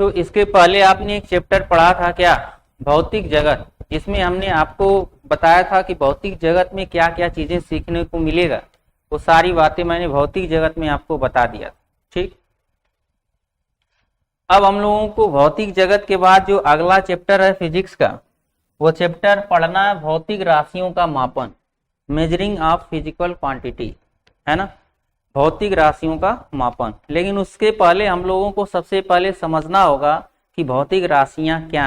तो इसके पहले आपने एक चैप्टर पढ़ा था क्या, भौतिक जगत, जिसमें हमने आपको बताया था कि भौतिक जगत में क्या क्या चीजें सीखने को मिलेगा। वो सारी बातें मैंने भौतिक जगत में आपको बता दिया। ठीक, अब हम लोगों को भौतिक जगत के बाद जो अगला चैप्टर है फिजिक्स का, वो चैप्टर पढ़ना है भौतिक राशियों का मापन, मेजरिंग ऑफ फिजिकल क्वांटिटी, है ना, भौतिक राशियों का मापन। लेकिन उसके पहले हम लोगों को सबसे पहले समझना होगा कि भौतिक राशियां क्या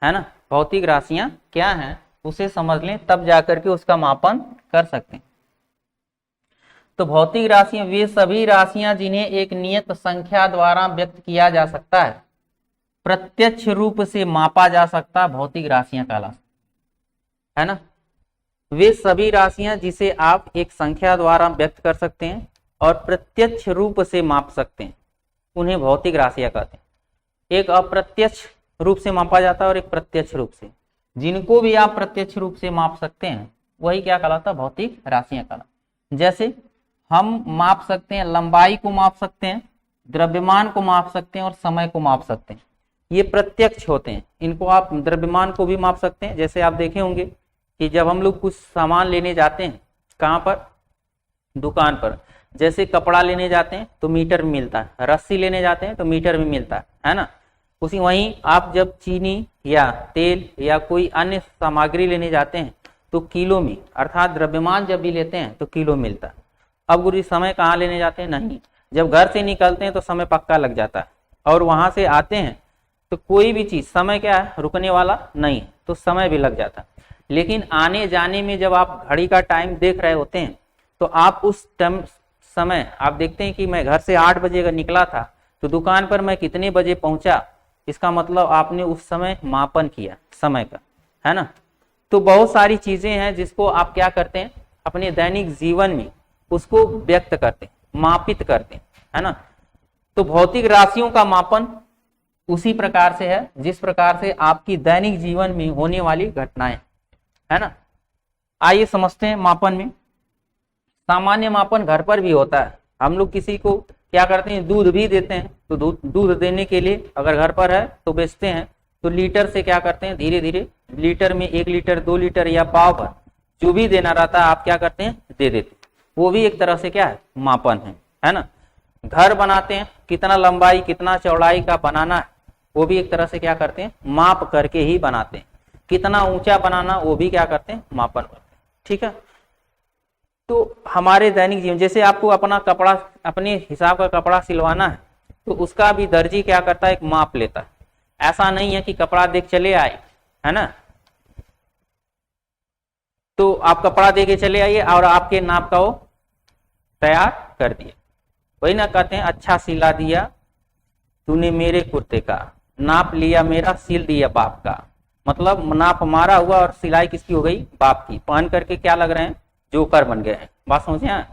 है ना, भौतिक राशियां क्या हैं उसे समझ लें, तब जाकर के उसका मापन कर सकते हैं। तो भौतिक राशियां वे सभी राशियां जिन्हें एक नियत संख्या द्वारा व्यक्त किया जा सकता है, प्रत्यक्ष रूप से मापा जा सकता है, भौतिक राशियां कहलाती है ना। वे सभी राशियां जिसे आप एक संख्या द्वारा व्यक्त कर सकते हैं और प्रत्यक्ष रूप से माप सकते हैं, उन्हें भौतिक राशियां कहते हैं। एक अप्रत्यक्ष रूप से मापा जाता है और एक प्रत्यक्ष रूप से। जिनको भी आप प्रत्यक्ष रूप से माप सकते हैं वही क्या कहलाता है, भौतिक राशियां कहलाता। जैसे हम माप सकते हैं, लंबाई को माप सकते हैं, द्रव्यमान को माप सकते हैं और समय को माप सकते हैं, ये प्रत्यक्ष होते हैं। इनको आप द्रव्यमान को भी माप सकते हैं। जैसे आप देखे होंगे कि जब हम लोग कुछ सामान लेने जाते हैं, कहाँ पर, दुकान पर, जैसे कपड़ा लेने जाते हैं तो मीटर में मिलता है, रस्सी लेने जाते हैं तो मीटर में मिलता है ना। उसी वहीं आप जब चीनी या तेल या कोई अन्य सामग्री लेने जाते हैं तो किलो में, अर्थात द्रव्यमान जब भी लेते हैं तो किलो मिलता है। अब गुरु समय कहाँ लेने जाते हैं, नहीं, जब घर से निकलते हैं तो समय पक्का लग जाता है, और वहां से आते हैं तो कोई भी चीज, समय क्या है, रुकने वाला नहीं, तो समय भी लग जाता है। लेकिन आने जाने में जब आप घड़ी का टाइम देख रहे होते हैं तो आप उस टाइम समय आप देखते हैं कि मैं घर से 8 बजे अगर निकला था तो दुकान पर मैं कितने बजे पहुंचा, इसका मतलब आपने उस समय मापन किया समय का, है ना। तो बहुत सारी चीजें हैं जिसको आप क्या करते हैं, अपने दैनिक जीवन में उसको व्यक्त करते हैं, मापित करते हैं, है ना। तो भौतिक राशियों का मापन उसी प्रकार से है जिस प्रकार से आपकी दैनिक जीवन में होने वाली घटनाएं, है ना। आइए समझते हैं मापन में। सामान्य मापन घर पर भी होता है। हम लोग किसी को क्या करते हैं, दूध भी देते हैं, तो दूध देने के लिए अगर घर पर है तो बेचते हैं, तो लीटर से क्या करते हैं, धीरे धीरे लीटर में 1 लीटर 2 लीटर या पाव भर जो भी देना रहता है आप क्या करते हैं, दे देते हैं। वो भी एक तरह से क्या है, मापन है ना। घर बनाते हैं, कितना लंबाई कितना चौड़ाई का बनाना है, वो भी एक तरह से क्या करते हैं, माप करके ही बनाते हैं। कितना ऊंचा बनाना, वो भी क्या करते हैं, मापन करते हैं। ठीक है, तो हमारे दैनिक जीवन, जैसे आपको अपना कपड़ा अपने हिसाब का कपड़ा सिलवाना है तो उसका भी दर्जी क्या करता है, एक माप लेता है। ऐसा नहीं है कि कपड़ा देख चले आए, है ना, तो आप कपड़ा दे के चले आइए और आपके नाप का वो तैयार कर दिया। वही ना कहते हैं, अच्छा सिला दिया तूने मेरे कुर्ते का, नाप लिया मेरा सिल दिया बाप का। मतलब नाप हमारा हुआ और सिलाई किसकी हो गई, बाप की। पहन करके क्या लग रहे हैं, जोकर बन गए हैं। बात समझे।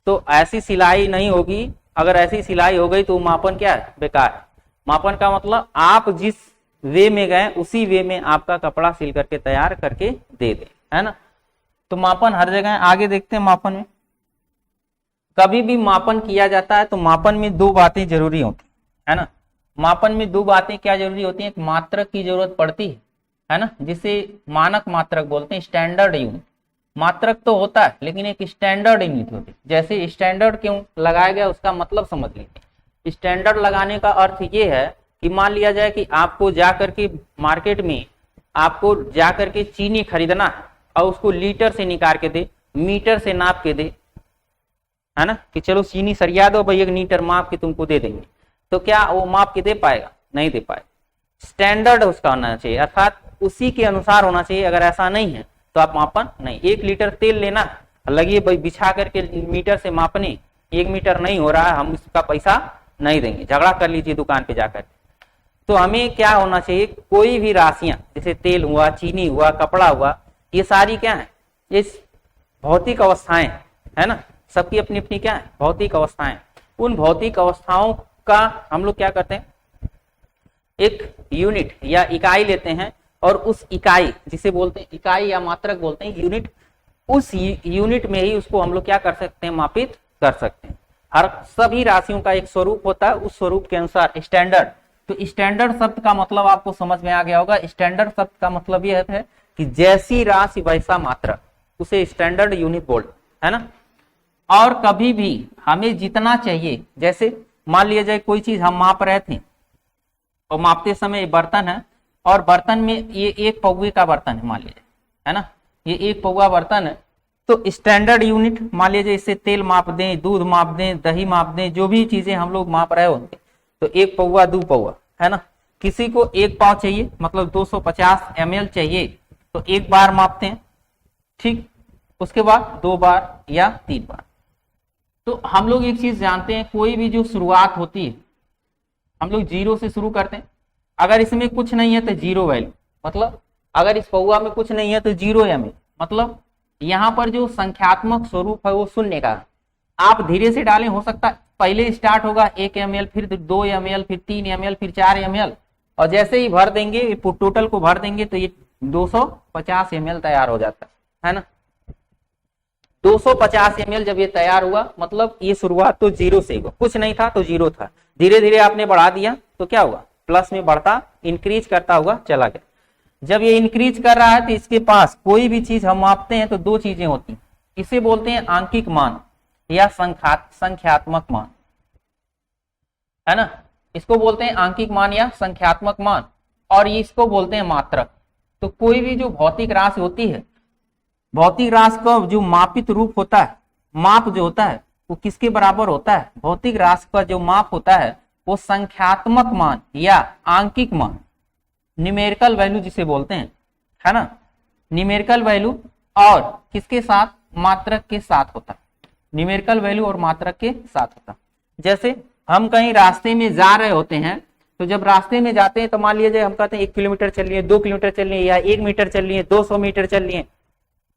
तो ऐसी सिलाई नहीं होगी, अगर ऐसी सिलाई हो गई तो मापन क्या है, बेकार है। मापन का मतलब आप जिस वे में गए उसी वे में आपका कपड़ा सिल करके तैयार करके दे दे, है ना। तो मापन हर जगह। आगे देखते हैं मापन में। कभी भी मापन किया जाता है तो मापन में 2 बातें जरूरी होती है ना। मापन में 2 बातें क्या जरूरी होती है, एक मात्रक की जरूरत पड़ती है ना, जिसे मानक मात्रक बोलते हैं, स्टैंडर्ड यूनिट। मात्रक तो होता है लेकिन एक स्टैंडर्ड यूनिट होती है। जैसे स्टैंडर्ड क्यों लगाया गया उसका मतलब समझ लीजिए। स्टैंडर्ड लगाने का अर्थ ये है कि मान लिया जाए कि आपको जाकर के मार्केट में आपको जाकर के चीनी खरीदना है और उसको लीटर से निकाल के दे, मीटर से नाप के दे, है ना, कि चलो चीनी सरिया दो भाई, 1 लीटर माप के तुमको दे देंगे, तो क्या वो माप के दे पाएगा, नहीं दे पाएगा। स्टैंडर्ड उसका होना चाहिए, अर्थात उसी के अनुसार होना चाहिए। अगर ऐसा नहीं है तो आप मापन नहीं। 1 लीटर तेल लेना, लगिए भाई बिछा करके मीटर से मापने, 1 मीटर नहीं हो रहा है, हम इसका पैसा नहीं देंगे, झगड़ा कर लीजिए दुकान पे जाकर। तो हमें क्या होना चाहिए, कोई भी राशियां जैसे तेल हुआ, चीनी हुआ, कपड़ा हुआ, ये सारी क्या है, ये भौतिक अवस्थाएं, है ना। सबकी अपनी अपनी क्या है, भौतिक अवस्थाएं। उन भौतिक अवस्थाओं का हम लोग क्या करते हैं, एक यूनिट या इकाई लेते हैं और उस इकाई, जिसे बोलते हैं इकाई या मात्रक बोलते हैं यूनिट, उस यूनिट में ही उसको हम लोग क्या कर सकते हैं, मापित कर सकते हैं। हर सभी राशियों का एक स्वरूप होता है, उस स्वरूप के अनुसार स्टैंडर्ड, तो स्टैंडर्ड शब्द का मतलब आपको समझ में आ गया होगा। स्टैंडर्ड शब्द का मतलब यह है कि जैसी राशि वैसा मात्रक, उसे स्टैंडर्ड यूनिट बोल, है ना। और कभी भी हमें जितना चाहिए, जैसे मान लिया जाए कोई चीज हम माप रहे थे और मापते समय बर्तन है और बर्तन में ये एक पौवे का बर्तन है मान लीजिए, है ना, ये एक पौवा बर्तन है। तो स्टैंडर्ड यूनिट मान लीजिए इससे तेल माप दें, दूध माप दें, दही माप दें, जो भी चीजें हम लोग माप रहे होंगे, तो एक पौवा 2 पौवा, है ना। किसी को 1 पाव चाहिए मतलब 250 ml चाहिए, तो 1 बार मापते हैं, ठीक, उसके बाद 2 बार या 3 बार। तो हम लोग एक चीज जानते हैं, कोई भी जो शुरुआत होती है हम लोग 0 से शुरू करते हैं। अगर इसमें कुछ नहीं है तो 0 वैल्यू, मतलब अगर इस पौवा में कुछ नहीं है तो 0 ml, मतलब यहाँ पर जो संख्यात्मक स्वरूप है वो शून्य का। आप धीरे से डालें, हो सकता है पहले स्टार्ट होगा 1 ml, फिर 2 ml, फिर 3 ml, फिर 4 ml, और जैसे ही भर देंगे टोटल को भर देंगे तो ये 250 ml तैयार हो जाता है ना। 250 ml जब ये तैयार हुआ, मतलब ये शुरुआत तो 0 से हुआ, कुछ नहीं था तो 0 था, धीरे धीरे आपने बढ़ा दिया तो क्या हुआ, प्लस में बढ़ता इंक्रीज करता हुआ चला गया। जब ये इंक्रीज कर रहा है तो इसके पास कोई भी चीज हम मापते हैं तो 2 चीजें होती हैं, इसे बोलते हैं आंकिक मान या संख्यात्मक मान, है ना। इसको बोलते हैं आंकिक मान या संख्यात्मक मान, और इसको बोलते हैं मात्रक। तो कोई भी जो भौतिक राशि होती है, भौतिक राशि का जो मापित रूप होता है, माप जो होता है वो किसके बराबर होता है, भौतिक राशि का जो माप होता है वो संख्यात्मक मान या आंकिक मान, न्यूमेरिकल वैल्यू जिसे बोलते हैं, है ना, न्यूमेरिकल वैल्यू और किसके साथ, मात्रक के साथ होता है, न्यूमेरिकल वैल्यू और मात्रक के साथ होता है। जैसे हम कहीं रास्ते में जा रहे होते हैं, तो जब रास्ते में जाते हैं तो मान लीजिए हम कहते हैं 1 किलोमीटर चल लिए, 2 किलोमीटर चल लिए, या 1 मीटर चल लिए, 200 मीटर चल लिए,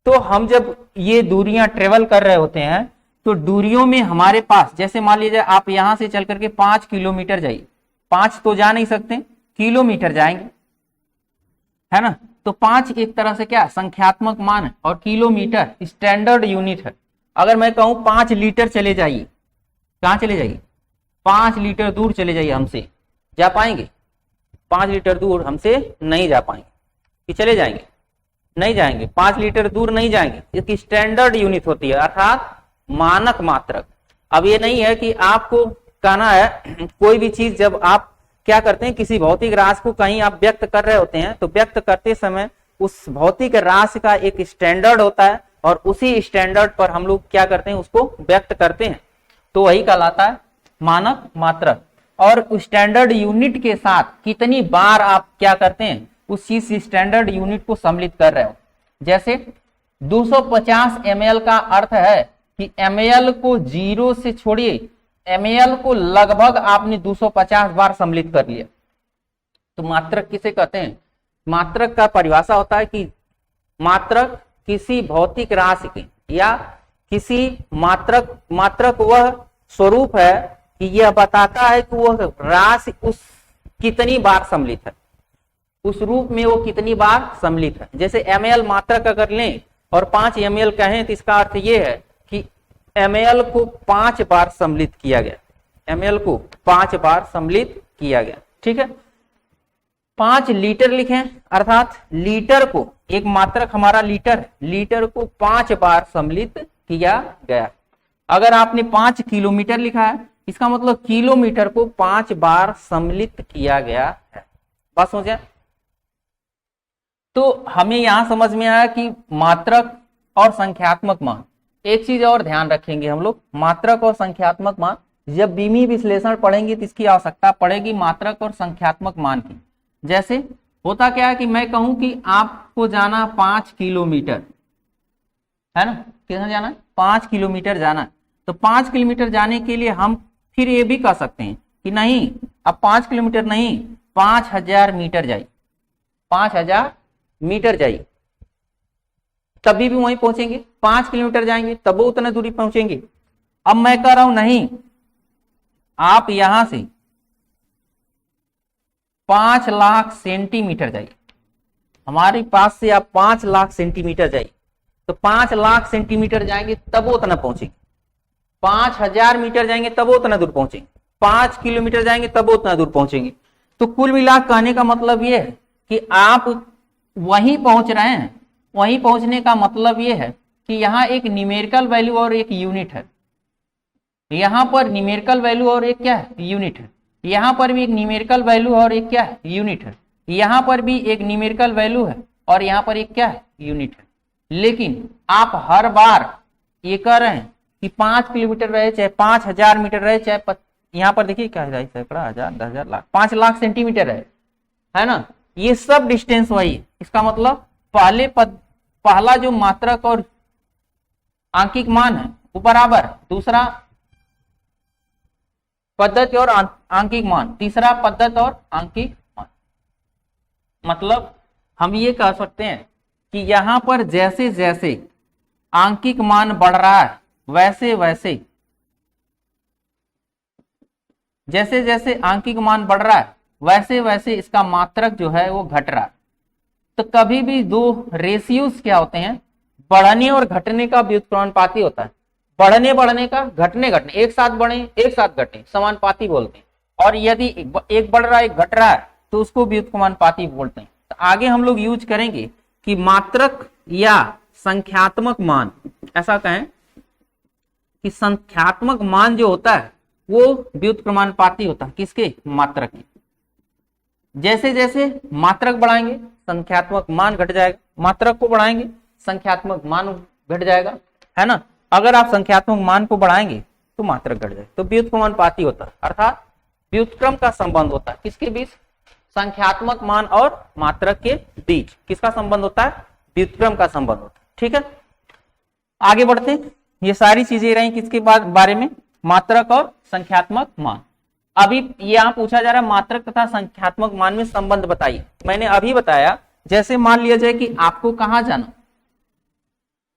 तो हम जब ये दूरियां ट्रेवल कर रहे होते हैं तो दूरियों में हमारे पास, जैसे मान लीजिए आप यहां से चल करके 5 किलोमीटर जाइए, 5 तो जा नहीं सकते, किलोमीटर जाएंगे, है ना। तो 5 एक तरह से क्या संख्यात्मक मान है और किलोमीटर स्टैंडर्ड यूनिट है। अगर मैं कहूं 5 लीटर चले जाइए, कहां चले जाइए, 5 लीटर दूर चले जाइए, हमसे जा पाएंगे, 5 लीटर दूर हमसे नहीं जा पाएंगे, कि चले जाएंगे, नहीं जाएंगे, 5 लीटर दूर नहीं जाएंगे। इसकी स्टैंडर्ड यूनिट होती है, अर्थात मानक मात्रक। अब ये नहीं है कि आपको कहना है कोई भी चीज, जब आप क्या करते हैं, किसी भौतिक राशि को कहीं आप व्यक्त कर रहे होते हैं, तो व्यक्त करते समय उस भौतिक राशि का एक स्टैंडर्ड होता है और उसी स्टैंडर्ड पर हम लोग क्या करते हैं, उसको व्यक्त करते हैं, तो वही कहलाता है मानक मात्रक। और स्टैंडर्ड यूनिट के साथ कितनी बार आप क्या करते हैं, उस चीज स्टैंडर्ड यूनिट को सम्मिलित कर रहे हो। जैसे 250 ml का अर्थ है कि ml को 0 से छोड़िए, ml को लगभग आपने 250 बार सम्मिलित कर लिया। तो मात्रक किसे कहते हैं, मात्रक का परिभाषा होता है कि मात्रक किसी भौतिक राशि की या किसी मात्रक वह स्वरूप है कि यह बताता है कि वह राशि उस कितनी बार सम्मिलित है, उस रूप में वो कितनी बार सम्मिलित है। जैसे ml मात्रक अगर लें और 5 ml कहें तो इसका अर्थ ये है कि ml को 5 बार सम्मिलित किया गया, ml को 5 बार सम्मिलित किया गया, ठीक है। 5 लीटर लिखें, अर्थात लीटर को, एक मात्रक हमारा लीटर, लीटर को 5 बार सम्मिलित किया गया। अगर आपने 5 किलोमीटर लिखा है, इसका मतलब किलोमीटर को 5 बार सम्मिलित किया गया है। बात समझे। तो हमें यहां समझ में आया कि मात्रक और संख्यात्मक मान। एक चीज और ध्यान रखेंगे हम लोग, मात्रक और संख्यात्मक मान जब बीमी विश्लेषण पढ़ेंगे तो इसकी आवश्यकता पड़ेगी मात्रक और संख्यात्मक मान की। जैसे होता क्या है कि मैं कहूं कि आपको जाना 5 किलोमीटर, है ना, कितना जाना है, 5 किलोमीटर जाना है। तो 5 किलोमीटर जाने के लिए हम फिर ये भी कह सकते हैं कि नहीं, अब 5 किलोमीटर नहीं, 5000 मीटर जाइए, 5000 मीटर जाइए, तभी भी वहीं पहुंचेंगे। 5 किलोमीटर जाएंगे तब वो उतना दूरी पहुंचेंगे। अब मैं कह रहा हूं नहीं, आप यहां से 5 लाख सेंटीमीटर जाइए, हमारे पास से आप 5 लाख सेंटीमीटर जाइए, तो 5 लाख सेंटीमीटर जाएंगे तब वो उतना पहुंचेंगे। 5000 मीटर जाएंगे तब वो उतना दूर पहुंचेंगे। 5 किलोमीटर जाएंगे तब वो उतना दूर पहुंचेंगे। तो कुल मिला कहने का मतलब ये है कि आप वहीं पहुंच रहे हैं। वहीं पहुंचने का मतलब ये है कि यहाँ एक न्यूमेरिकल वैल्यू और एक यूनिट है, यहाँ पर न्यूमेरिकल वैल्यू और एक क्या है, यूनिट है। यहाँ पर भी एक न्यूमेरिकल वैल्यू और एक क्या है, यूनिट है। यहाँ पर भी एक न्यूमेरिकल वैल्यू है और यहाँ पर एक क्या है, यूनिट है। लेकिन आप हर बार ये कह रहे हैं कि 5 किलोमीटर रहे चाहे 5000 मीटर रहे चाहे यहाँ पर देखिए क्या है, सैकड़ा, हजार, 10,000, लाख, 5 लाख सेंटीमीटर है ना, ये सब डिस्टेंस वही है। इसका मतलब पहला जो मात्रक और आंकिक मान है वो बराबर, दूसरा पद्धति और आंकिक मान, तीसरा पद्धति और आंकिक मान। मतलब हम ये कह सकते हैं कि यहां पर जैसे जैसे आंकिक मान बढ़ रहा है वैसे वैसे, जैसे जैसे आंकिक मान बढ़ रहा है वैसे वैसे इसका मात्रक जो है वो घट रहा है। तो कभी भी दो रेशियोज क्या होते हैं, बढ़ने और घटने का व्युत्क्रमानुपाती होता है। बढ़ने बढ़ने का, घटने घटने, एक साथ बढ़े एक साथ घटे, समानुपाती बोलते हैं। और यदि एक बढ़ रहा है एक घट रहा है तो उसको व्युत्क्रमानुपाती बोलते हैं। तो आगे हम लोग यूज करेंगे कि मात्रक या संख्यात्मक मान, ऐसा कहें कि संख्यात्मक मान जो होता है वो व्युत्क्रमानुपाती होता है किसके, मात्रक के। जैसे जैसे मात्रक बढ़ाएंगे संख्यात्मक मान घट जाएगा, मात्रक को बढ़ाएंगे संख्यात्मक मान घट जाएगा, है ना। अगर आप संख्यात्मक मान को बढ़ाएंगे तो मात्रक घट जाएगा। तो व्युत्क्रमानुपाती होता है, अर्थात व्युत्क्रम का संबंध होता है किसके बीच, संख्यात्मक मान और मात्रक के बीच किसका संबंध होता है, व्युत्क्रम का संबंध होता है। ठीक है, आगे बढ़ते हैं। ये सारी चीजें रही किसके बारे में, मात्रक और संख्यात्मक मान। अभी यहां पूछा जा रहा है मात्रक तथा संख्यात्मक मान में संबंध बताइए। मैंने अभी बताया, जैसे मान लिया जाए कि आपको कहां जाना,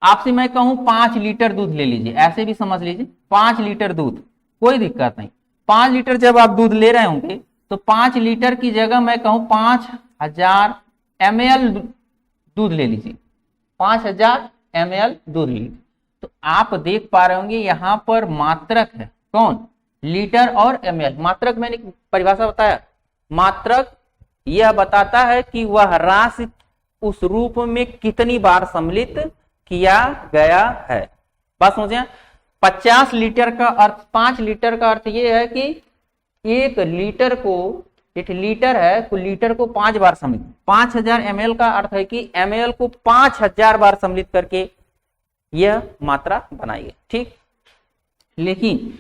आपसे मैं कहूं 5 लीटर दूध ले लीजिए, ऐसे भी समझ लीजिए 5 लीटर दूध, कोई दिक्कत नहीं। 5 लीटर जब आप दूध ले रहे होंगे तो 5 लीटर की जगह मैं कहूं 5000 ml दूध ले लीजिए, 5000 ml दूध लीजिए। तो आप देख पा रहे होंगे यहां पर मात्रक है कौन, लीटर और ml। मात्रक मैंने परिभाषा बताया, मात्रक यह बताता है कि वह राशि उस रूप में कितनी बार सम्मिलित किया गया है। बात समझे। 50 लीटर का अर्थ, 5 लीटर का अर्थ यह है कि एक लीटर को, एक लीटर है तो लीटर को 5 बार सम्मिलित, 5000 ml का अर्थ है कि ml को 5000 बार सम्मिलित करके यह मात्रा बनाई है। ठीक, लेकिन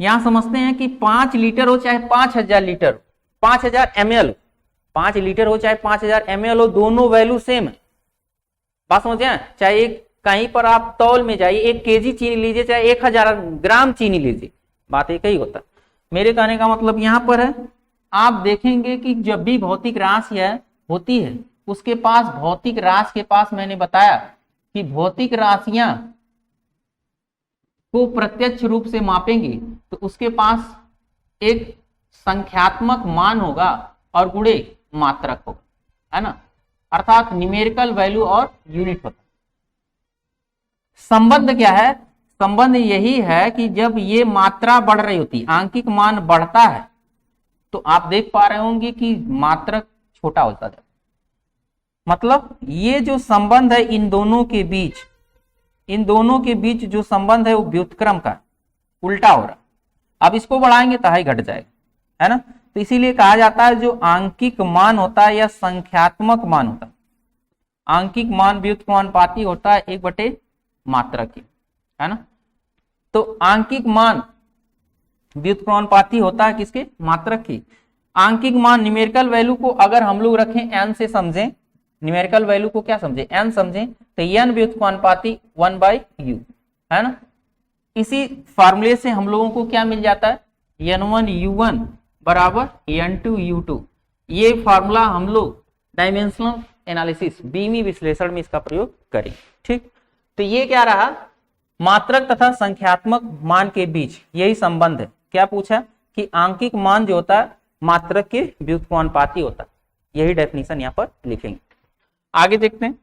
यहां समझते हैं कि 5 लीटर हो चाहे 5000 लीटर, 5000 ml, 5 लीटर हो चाहे 5000 ml हो, दोनों वैल्यू सेम है। बात समझे। चाहे एक कहीं पर आप तौल में जाइए, 1 केजी चीनी लीजिए चाहे 1000 ग्राम चीनी लीजिए, बात एक ही होता। मेरे कहने का मतलब यहां पर है, आप देखेंगे कि जब भी भौतिक राशि होती है उसके पास, भौतिक राशि के पास मैंने बताया कि भौतिक राशियां को प्रत्यक्ष रूप से मापेंगे तो उसके पास एक संख्यात्मक मान होगा और गुणे मात्रक होगा, है ना, अर्थात न्यूमेरिकल वैल्यू और यूनिट होता है। संबंध क्या है, संबंध यही है कि जब ये मात्रा बढ़ रही होती, आंकिक मान बढ़ता है, तो आप देख पा रहे होंगे कि मात्रक छोटा होता जाता। मतलब ये जो संबंध है इन दोनों के बीच, इन दोनों के बीच जो संबंध है वो व्युत्क्रम का उल्टा हो रहा। अब इसको बढ़ाएंगे तो हाई घट जाएगा, है ना। तो इसीलिए कहा जाता है जो आंकिक मान होता है या संख्यात्मक मान होता है, आंकिक मान व्युत्क्रमानुपाती होता है 1/, मात्रक की, है ना। तो आंकिक मान व्युत्क्रमानुपाती होता है किसके, मात्रक की। आंकिक मान न्यूमेरिकल वैल्यू को अगर हम लोग रखें n से समझें, न्यूमेरिकल वैल्यू को क्या समझे, n समझें, तो n व्युत्क्रमानुपाती 1/u, है ना। इसी फार्मूले से हम लोगों को क्या मिल जाता है, n1u1 बराबर n2u2। ये फार्मूला हम लोग डायमेंशनल एनालिसिस, बीमी विश्लेषण में इसका प्रयोग करें। ठीक, तो ये क्या रहा, मात्रक तथा संख्यात्मक मान के बीच यही संबंध है। क्या पूछा कि आंकिक मान जो होता है मात्रक के व्युत्क्रमानुपाती होता है। यही डेफिनेशन यहां पर लिखेंगे। आगे देखते हैं।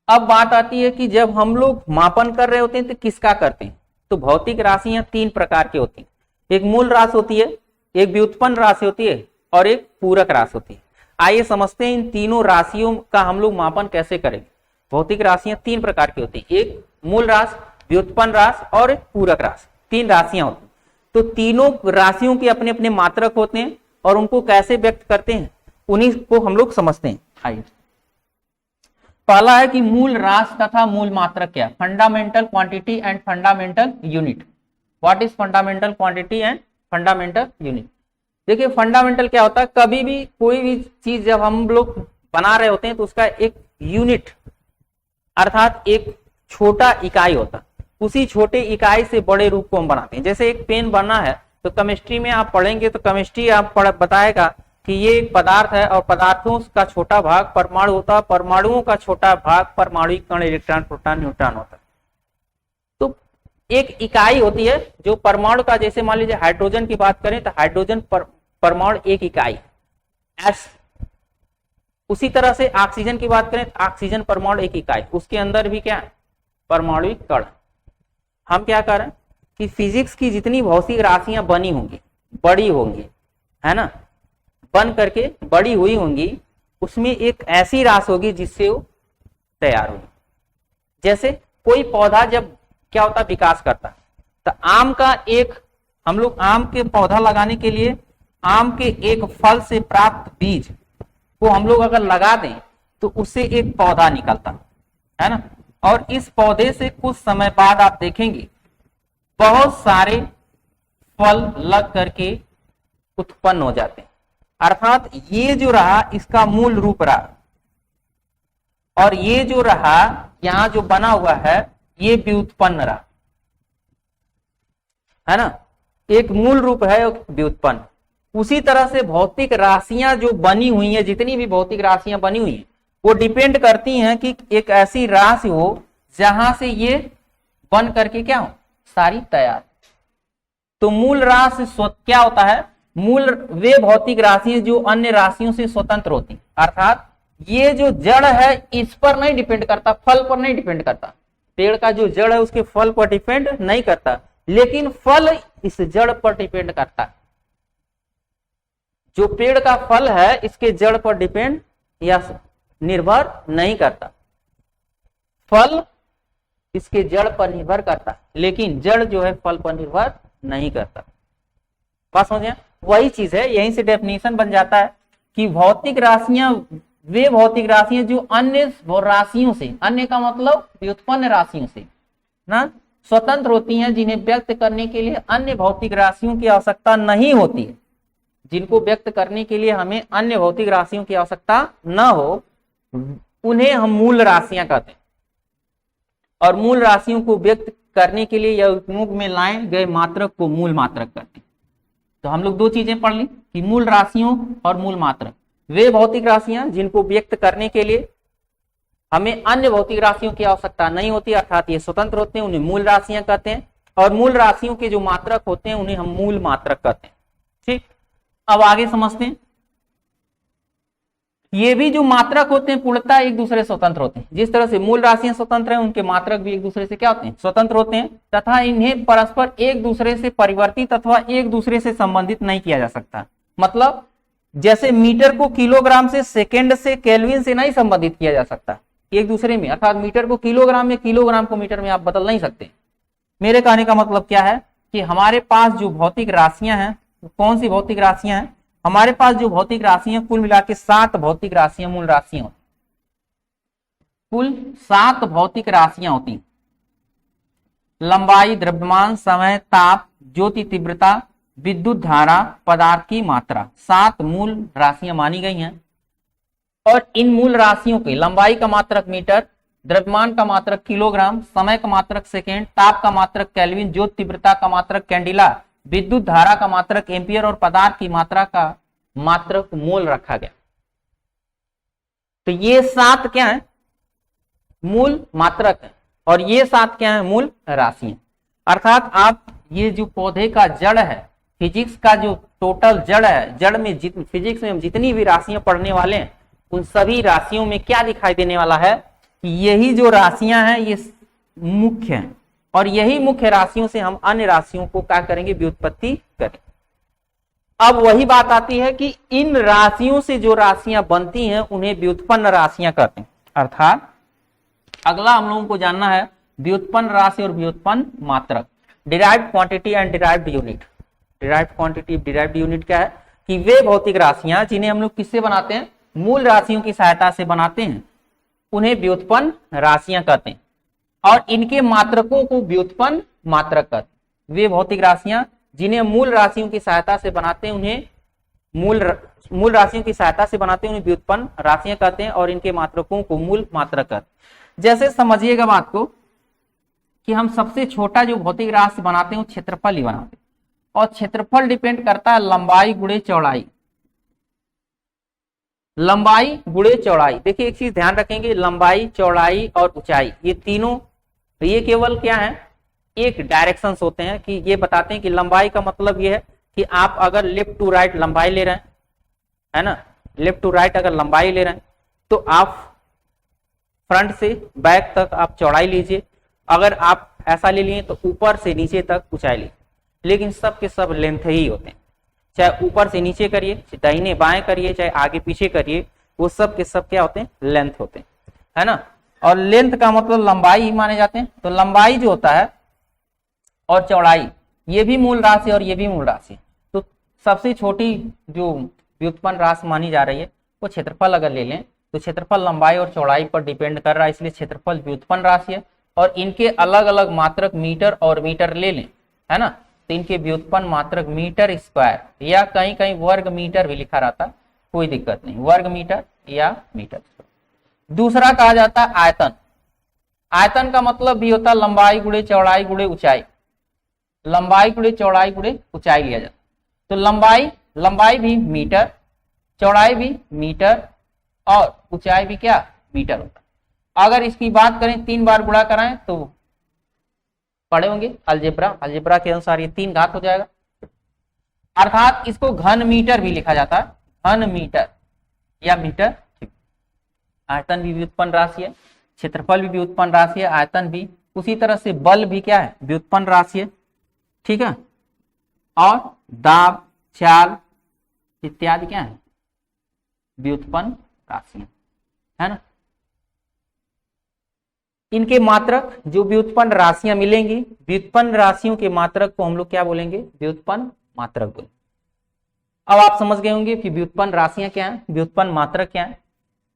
अब बात आती है कि जब हम लोग मापन कर रहे होते हैं तो किसका करते हैं। तो भौतिक राशियां 3 प्रकार की होती हैं। एक मूल राशि होती है एक व्युत्पन्न राशि होती है और एक पूरक राशि होती है। आइए समझते हैं इन तीनों राशियों का हम लोग मापन कैसे करेंगे। भौतिक राशियां तीन प्रकार की होती है, एक मूल राशि, व्युत्पन्न राशि और एक पूरक राशि, तीन राशियां होती हैं। तो तीनों राशियों के अपने अपने मात्रक होते हैं और उनको कैसे व्यक्त करते हैं उन्हीं को हम लोग समझते हैं। आइए, पहला है कि मूल राशि तथा मूल मात्रक क्या है। Fundamental quantity and fundamental unit. What is fundamental quantity and fundamental unit. देखिए फंडामेंटल क्या होता है, कभी भी कोई भी चीज जब हम लोग बना रहे होते हैं तो उसका एक यूनिट अर्थात एक छोटा इकाई होता है, उसी छोटे इकाई से बड़े रूप को हम बनाते हैं। जैसे एक पेन बनना है तो केमिस्ट्री में आप पढ़ेंगे तो केमिस्ट्री आप बताएगा कि ये एक पदार्थ है और पदार्थों का छोटा भाग परमाणु होता है, परमाणुओं का छोटा भाग परमाणु कण, इलेक्ट्रॉन, प्रोटॉन, न्यूट्रॉन होता है। तो एक इकाई होती है जो परमाणु का, जैसे मान लीजिए हाइड्रोजन की बात करें तो हाइड्रोजन परमाणु एक इकाई एस। उसी तरह से ऑक्सीजन की बात करें तो ऑक्सीजन परमाणु एक इकाई, उसके अंदर भी क्या है, परमाणु कण। हम क्या कर रहे हैं कि फिजिक्स की जितनी भौतिक राशियां बनी होंगी, बड़ी होंगी, है ना, बन करके बड़ी हुई होंगी, उसमें एक ऐसी राशि होगी जिससे वो तैयार होगी। जैसे कोई पौधा जब क्या होता है, विकास करता है, तो आम का एक, हम लोग आम के पौधा लगाने के लिए आम के एक फल से प्राप्त बीज को हम लोग अगर लगा दें तो उससे एक पौधा निकलता है ना, और इस पौधे से कुछ समय बाद आप देखेंगे बहुत सारे फल लग करके उत्पन्न हो जाते हैं। अर्थात ये जो रहा इसका मूल रूप रहा, और ये जो रहा यहां जो बना हुआ है ये व्युत्पन्न रहा, है ना, एक मूल रूप है व्युत्पन्न। उसी तरह से भौतिक राशियां जो बनी हुई है, जितनी भी भौतिक राशियां बनी हुई है वो डिपेंड करती हैं कि एक ऐसी राशि हो जहां से ये बन करके क्या हो, सारी तैयार। तो मूल राशि क्या होता है, मूल वे भौतिक राशियां जो अन्य राशियों से स्वतंत्र होती, अर्थात ये जो जड़ है इस पर नहीं डिपेंड करता, फल पर नहीं डिपेंड करता। पेड़ का जो जड़ है उसके फल पर डिपेंड नहीं करता, लेकिन फल इस जड़ पर डिपेंड करता है। जो पेड़ का फल है इसके जड़ पर डिपेंड या निर्भर नहीं करता, फल इसके जड़ पर निर्भर करता, लेकिन जड़ जो है फल पर निर्भर नहीं करता। बात समझे, वही चीज है, यहीं से डेफिनेशन बन जाता है कि भौतिक राशियां वे भौतिक राशियां जो अन्य राशियों से, अन्य का मतलब व्युत्पन्न राशियों से ना स्वतंत्र होती हैं, जिन्हें व्यक्त करने के लिए अन्य भौतिक राशियों की आवश्यकता नहीं होती है, जिनको व्यक्त करने के लिए हमें अन्य भौतिक राशियों की आवश्यकता न हो, उन्हें हम मूल राशियां कहते हैं। और मूल राशियों को व्यक्त करने के लिए या उपयोग में लाए गए मात्रक को मूल मात्रक कहते हैं। तो हम लोग दो चीजें पढ़ ली कि मूल राशियों और मूल मात्रक। वे भौतिक राशियां जिनको व्यक्त करने के लिए हमें अन्य भौतिक राशियों की आवश्यकता नहीं होती, अर्थात ये स्वतंत्र होते हैं, उन्हें मूल राशियां कहते हैं। और मूल राशियों के जो मात्रक होते हैं उन्हें हम मूल मात्रक कहते हैं। ठीक, अब आगे समझते हैं। ये भी जो मात्रक होते हैं पूर्णतः एक दूसरे स्वतंत्र होते हैं। जिस तरह से मूल राशियां स्वतंत्र हैं, उनके मात्रक भी एक दूसरे से क्या होते हैं, स्वतंत्र होते हैं, तथा इन्हें परस्पर एक दूसरे से परिवर्तित अथवा एक दूसरे से संबंधित नहीं किया जा सकता। मतलब जैसे मीटर को किलोग्राम से, सेकेंड से, केल्विन से नहीं संबंधित किया जा सकता एक दूसरे में, अर्थात मीटर को किलोग्राम में, किलोग्राम को मीटर में आप बदल नहीं सकते। मेरे कहने का मतलब क्या है कि हमारे पास जो भौतिक राशियां हैं, कौन सी भौतिक राशियां हैं, हमारे पास जो भौतिक राशियां कुल मिला के 7 भौतिक राशियां मूल राशियां होती, कुल 7 भौतिक राशियां होती। लंबाई, द्रव्यमान, समय, ताप, ज्योति तीव्रता, विद्युत धारा, पदार्थ की मात्रा, 7 मूल राशियां मानी गई हैं। और इन मूल राशियों के लंबाई का मात्रक मीटर, द्रव्यमान का मात्रक किलोग्राम, समय का मात्रक सेकेंड, ताप का मात्रक केल्विन, ज्योति तीव्रता का मात्रक कैंडिला, विद्युत धारा का मात्रक एम्पियर और पदार्थ की मात्रा का मात्रक मोल रखा गया। तो ये 7 क्या है, मूल मात्रक है, और ये 7 क्या है, मूल राशियां। अर्थात आप ये जो पौधे का जड़ है, फिजिक्स का जो टोटल जड़ है, जड़ में फिजिक्स में हम जितनी भी राशियां पढ़ने वाले हैं, उन सभी राशियों में क्या दिखाई देने वाला है कि यही जो राशियां हैं ये मुख्य हैं, और यही मुख्य राशियों से हम अन्य राशियों को क्या करेंगे, व्युत्पत्ति करें। अब वही बात आती है कि इन राशियों से जो राशियां बनती हैं उन्हें व्युत्पन्न राशियां कहते हैं। अर्थात अगला हम लोगों को जानना है व्युत्पन्न राशि और व्युत्पन्न मात्रक, derived quantity and derived unit. Derived quantity, derived unit क्या है कि वे भौतिक राशियां जिन्हें हम लोग किससे बनाते हैं, मूल राशियों की सहायता से बनाते हैं, उन्हें व्युत्पन्न राशियां कहते हैं और इनके मात्रकों को व्युत्पन्न मात्रक कहते हैं। वे भौतिक राशियां जिन्हें मूल राशियों की सहायता से बनाते हैं उन्हें मूल राशियों की सहायता से बनाते हैं उन्हें व्युत्पन्न राशियां कहते हैं और इनके मात्रकों को मूल मात्रक कहते हैं। जैसे समझिएगा बात को कि हम सबसे छोटा जो भौतिक राशि बनाते हैं वो क्षेत्रफल ही बनाते हैं और क्षेत्रफल डिपेंड करता है लंबाई गुणे चौड़ाई। लंबाई गुणे चौड़ाई, देखिए एक चीज ध्यान रखेंगे, लंबाई चौड़ाई और ऊंचाई ये तीनों, ये केवल क्या है, एक डायरेक्शंस होते हैं कि ये बताते हैं कि लंबाई का मतलब ये है कि आप अगर लेफ्ट टू राइट लंबाई ले रहे हैं, है ना, लेफ्ट टू राइट अगर लंबाई ले रहे हैं तो आप फ्रंट से बैक तक आप चौड़ाई लीजिए, अगर आप ऐसा ले लिए तो ऊपर से नीचे तक ऊंचाई लीजिए, लेकिन सब के सब लेंथ ही होते हैं, चाहे ऊपर से नीचे करिए, चाहे दाहिने बाएं करिए, चाहे आगे पीछे करिए, वो सब के सब क्या होते हैं, लेंथ होते हैं, है ना। और लेंथ का मतलब लंबाई ही माने जाते हैं। तो लंबाई जो होता है और चौड़ाई ये भी मूल राशि और ये भी मूल राशि। तो सबसे छोटी जो व्युत्पन्न राशि मानी जा रही है वो क्षेत्रफल अगर ले लें तो क्षेत्रफल लंबाई और चौड़ाई पर डिपेंड कर रहा है, इसलिए क्षेत्रफल व्युत्पन्न राशि है। और इनके अलग अलग मात्रक मीटर और मीटर ले लें, है ना, तो इनके व्युत्पन्न मात्रक मीटर स्क्वायर या कहीं कहीं वर्ग मीटर भी लिखा रहता, कोई दिक्कत नहीं, वर्ग मीटर या मीटर। दूसरा कहा जाता है आयतन। आयतन का मतलब भी होता है लंबाई गुणे चौड़ाई गुणे ऊंचाई, लंबाई गुणे चौड़ाई गुणे ऊंचाई लिया जाता। तो लंबाई भी मीटर, चौड़ाई भी मीटर और ऊंचाई भी क्या, मीटर होता है। अगर इसकी बात करें 3 बार गुणा कराएं तो पढ़े होंगे अलजेब्रा के अनुसार ये 3 घात हो जाएगा, अर्थात इसको घन मीटर भी लिखा जाता है, घन मीटर या मीटर। आयतन भी व्युत्पन्न राशि है, क्षेत्रफल भी व्युत्पन्न राशि है, आयतन भी, उसी तरह से बल भी क्या है, व्युत्पन्न राशि है, ठीक है। और दाब, चाल इत्यादि क्या है, व्युत्पन्न राशि है ना। इनके मात्रक जो व्युत्पन्न राशियां मिलेंगी, व्युत्पन्न राशियों के मात्रक को हम लोग क्या बोलेंगे, व्युत्पन्न मात्रक बोलेंगे। अब आप समझ गए होंगे कि व्युत्पन्न राशियां क्या है, व्युत्पन्न मात्रक क्या है।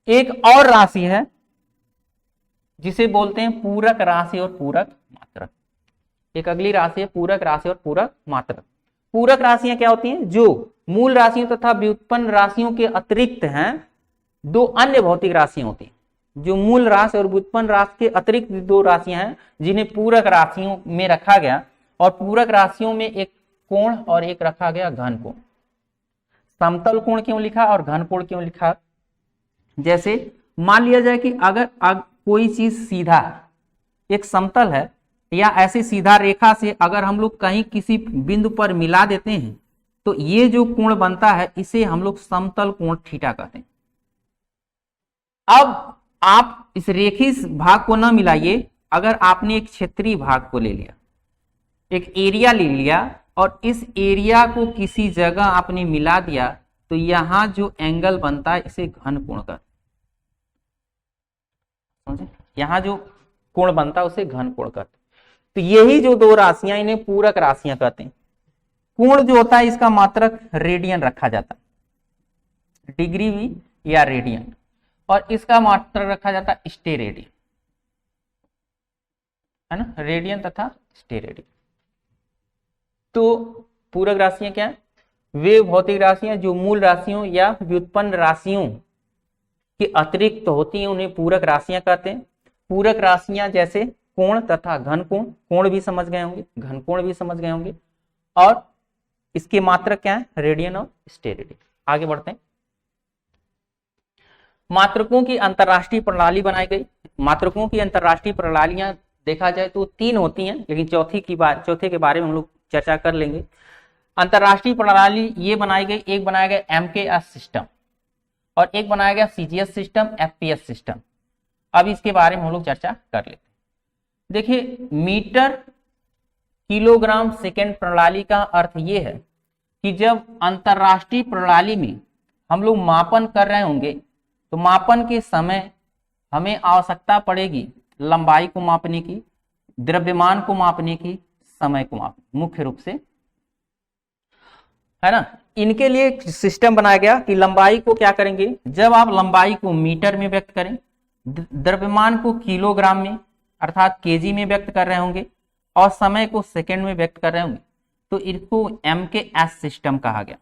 एक और राशि है जिसे बोलते हैं पूरक राशि और पूरक मात्रक। एक अगली राशि है पूरक राशि और पूरक मात्रक। पूरक राशियां क्या होती हैं, जो मूल राशियों तथा व्युत्पन्न राशियों के अतिरिक्त हैं 2 अन्य भौतिक राशियां होती हैं। जो मूल राशि और व्युत्पन्न राशि के अतिरिक्त 2 राशियां हैं जिन्हें पूरक राशियों में रखा गया, और पूरक राशियों में एक कोण और एक रखा गया घन कोण। समतल कोण क्यों लिखा और घन कोण क्यों लिखा, जैसे मान लिया जाए कि अगर कोई चीज सीधा एक समतल है या ऐसे सीधा रेखा से अगर हम लोग कहीं किसी बिंदु पर मिला देते हैं तो ये जो कोण बनता है इसे हम लोग समतल कोण थीटा कहते हैं। अब आप इस रेखीय भाग को न मिलाइए, अगर आपने एक क्षेत्रीय भाग को ले लिया, एक एरिया ले लिया और इस एरिया को किसी जगह आपने मिला दिया तो यहां जो एंगल बनता है इसे घन कोण कहते हैं। समझे, यहां जो कोण बनता है उसे घन कोण कहते हैं। तो यही जो 2 राशियां इन्हें पूरक राशियां कहते हैं। कोण जो होता है इसका मात्रक रेडियन रखा जाता है, डिग्री भी या रेडियन, और इसका मात्रक रखा जाता है स्टेरेडियन, है ना, रेडियन तथा स्टेरेडियन। तो पूरक राशियां क्या है, वे भौतिक राशियां जो मूल राशियों या व्युत्पन्न राशियों के अतिरिक्त होती हैं उन्हें पूरक राशियां कहते हैं। पूरक राशियां जैसे कोण तथा घन कोण, कोण भी समझ गए होंगे, घन कोण भी समझ गए होंगे, और इसके मात्रक क्या है, रेडियन और स्टेरेडियन। आगे बढ़ते हैं। मात्रकों की अंतरराष्ट्रीय प्रणाली बनाई गई। मात्रकों की अंतरराष्ट्रीय प्रणालियां देखा जाए तो 3 होती हैं, लेकिन चौथे के बारे में हम लोग चर्चा कर लेंगे। अंतरराष्ट्रीय प्रणाली ये बनाई गई, एक बनाया गया MKS सिस्टम और एक बनाया गया CGS सिस्टम, FPS सिस्टम। अब इसके बारे में हम लोग चर्चा कर लेते हैं। देखिए, मीटर किलोग्राम सेकेंड प्रणाली का अर्थ ये है कि जब अंतरराष्ट्रीय प्रणाली में हम लोग मापन कर रहे होंगे तो मापन के समय हमें आवश्यकता पड़ेगी लंबाई को मापने की, द्रव्यमान को मापने की, समय को मापने, मुख्य रूप से, है ना। इनके लिए एक सिस्टम बनाया गया कि लंबाई को क्या करेंगे, जब आप लंबाई को मीटर में व्यक्त करें, द्रव्यमान को किलोग्राम में अर्थात केजी में व्यक्त कर रहे होंगे और समय को सेकंड में व्यक्त कर रहे होंगे, तो इसको MKS सिस्टम कहा गया।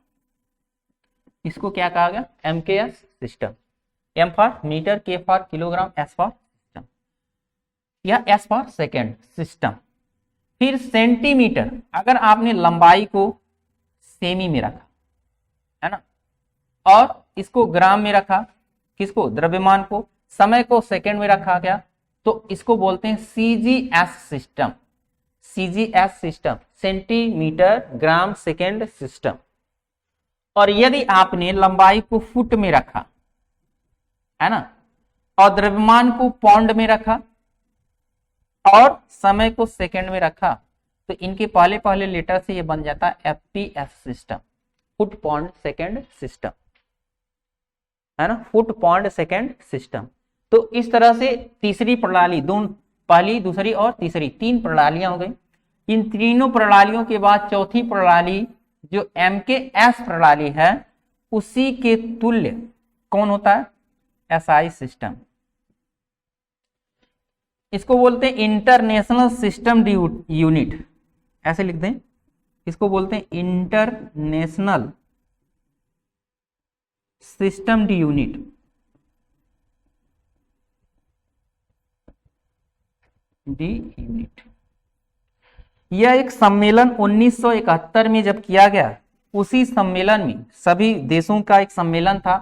इसको क्या कहा गया, MKS system. M for metre, K for kilogram, S for system या S फॉर सेकंड सिस्टम। फिर सेंटीमीटर, अगर आपने लंबाई को सेमी में रखा, है ना, और इसको ग्राम में रखा, किसको, द्रव्यमान को, समय को सेकंड में रखा गया, तो इसको बोलते हैं CGS system. CGS system, centimetre gram second system. और यदि आपने लंबाई को फुट में रखा, है ना, और द्रव्यमान को पाउंड में रखा और समय को सेकंड में रखा, तो इनके पहले पहले लेटर से ये बन जाता है FPS system, foot pound second system, है ना, फुट पाउंड सेकंड सिस्टम। तो इस तरह से तीसरी प्रणाली, पहली, दूसरी और तीसरी, 3 प्रणालियां हो गई। इन तीनों प्रणालियों के बाद चौथी प्रणाली जो MKS प्रणाली है, उसी के तुल्य कौन होता है, SI सिस्टम। इसको बोलते हैं इंटरनेशनल सिस्टम यूनिट, ऐसे लिख दें, इसको बोलते हैं इंटरनेशनल सिस्टम यूनिट। यह एक सम्मेलन 1971 में जब किया गया, उसी सम्मेलन में सभी देशों का एक सम्मेलन था।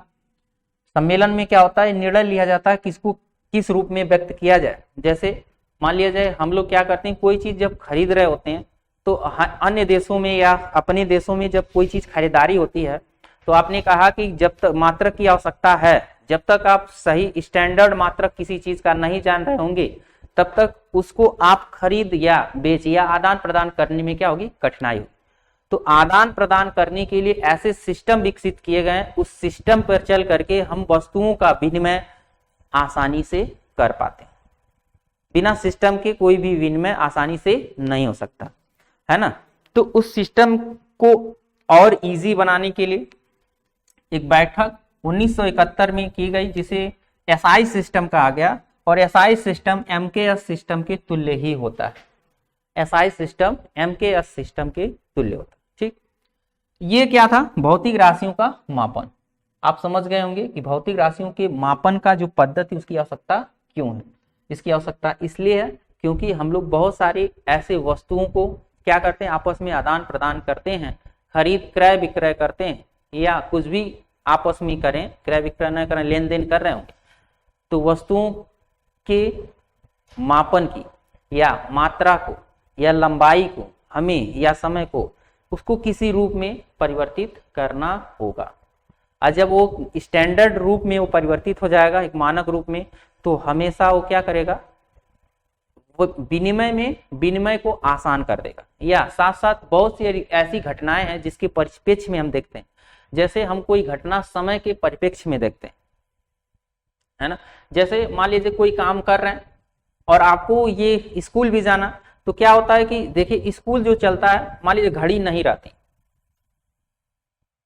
सम्मेलन में क्या होता है, निर्णय लिया जाता है किसको किस रूप में व्यक्त किया जाए। जैसे मान लिया जाए हम लोग क्या करते हैं, कोई चीज जब खरीद रहे होते हैं तो अन्य देशों में या अपने देशों में जब कोई चीज खरीदारी होती है, तो आपने कहा कि जब तक मात्रक की आवश्यकता है, जब तक आप सही स्टैंडर्ड मात्रक किसी चीज का नहीं जान रहे होंगे, तब तक उसको आप खरीद या बेच या आदान प्रदान करने में क्या होगी, कठिनाई होगी। तो आदान प्रदान करने के लिए ऐसे सिस्टम विकसित किए गए, उस सिस्टम पर चल करके हम वस्तुओं का विनिमय आसानी से कर पाते हैं। बिना सिस्टम के कोई भी विनिमय आसानी से नहीं हो सकता, है ना। तो उस सिस्टम को और इजी बनाने के लिए एक बैठक 1971 में की गई, जिसे SI सिस्टम कहा गया। और SI सिस्टम MKS सिस्टम के तुल्य ही होता है। SI सिस्टम MKS सिस्टम के तुल्य होता है। ठीक, ये क्या था, भौतिक राशियों का मापन। आप समझ गए होंगे कि भौतिक राशियों के मापन का जो पद्धति, उसकी आवश्यकता क्यों है। इसकी आवश्यकता इसलिए है क्योंकि हम लोग बहुत सारे ऐसे वस्तुओं को क्या करते हैं, आपस में आदान प्रदान करते हैं, खरीद क्रय विक्रय करते हैं, या कुछ भी आपस में करें, क्रय विक्रय न करें, लेन देन कर रहे होंगे, तो वस्तुओं के मापन की या मात्रा को या लंबाई को हमें या समय को उसको किसी रूप में परिवर्तित करना होगा। और जब वो स्टैंडर्ड रूप में वो परिवर्तित हो जाएगा, एक मानक रूप में, तो हमेशा वो क्या करेगा, वो विनिमय को आसान कर देगा। या साथ साथ बहुत सी ऐसी घटनाएं हैं जिसके परिप्रेक्ष्य में हम देखते हैं। जैसे हम कोई घटना समय के परिप्रेक्ष्य में देखते हैं, है ना। जैसे मान लीजिए कोई काम कर रहे हैं और आपको ये स्कूल भी जाना, तो क्या होता है कि देखिए स्कूल जो चलता है, मान लीजिए घड़ी नहीं रहती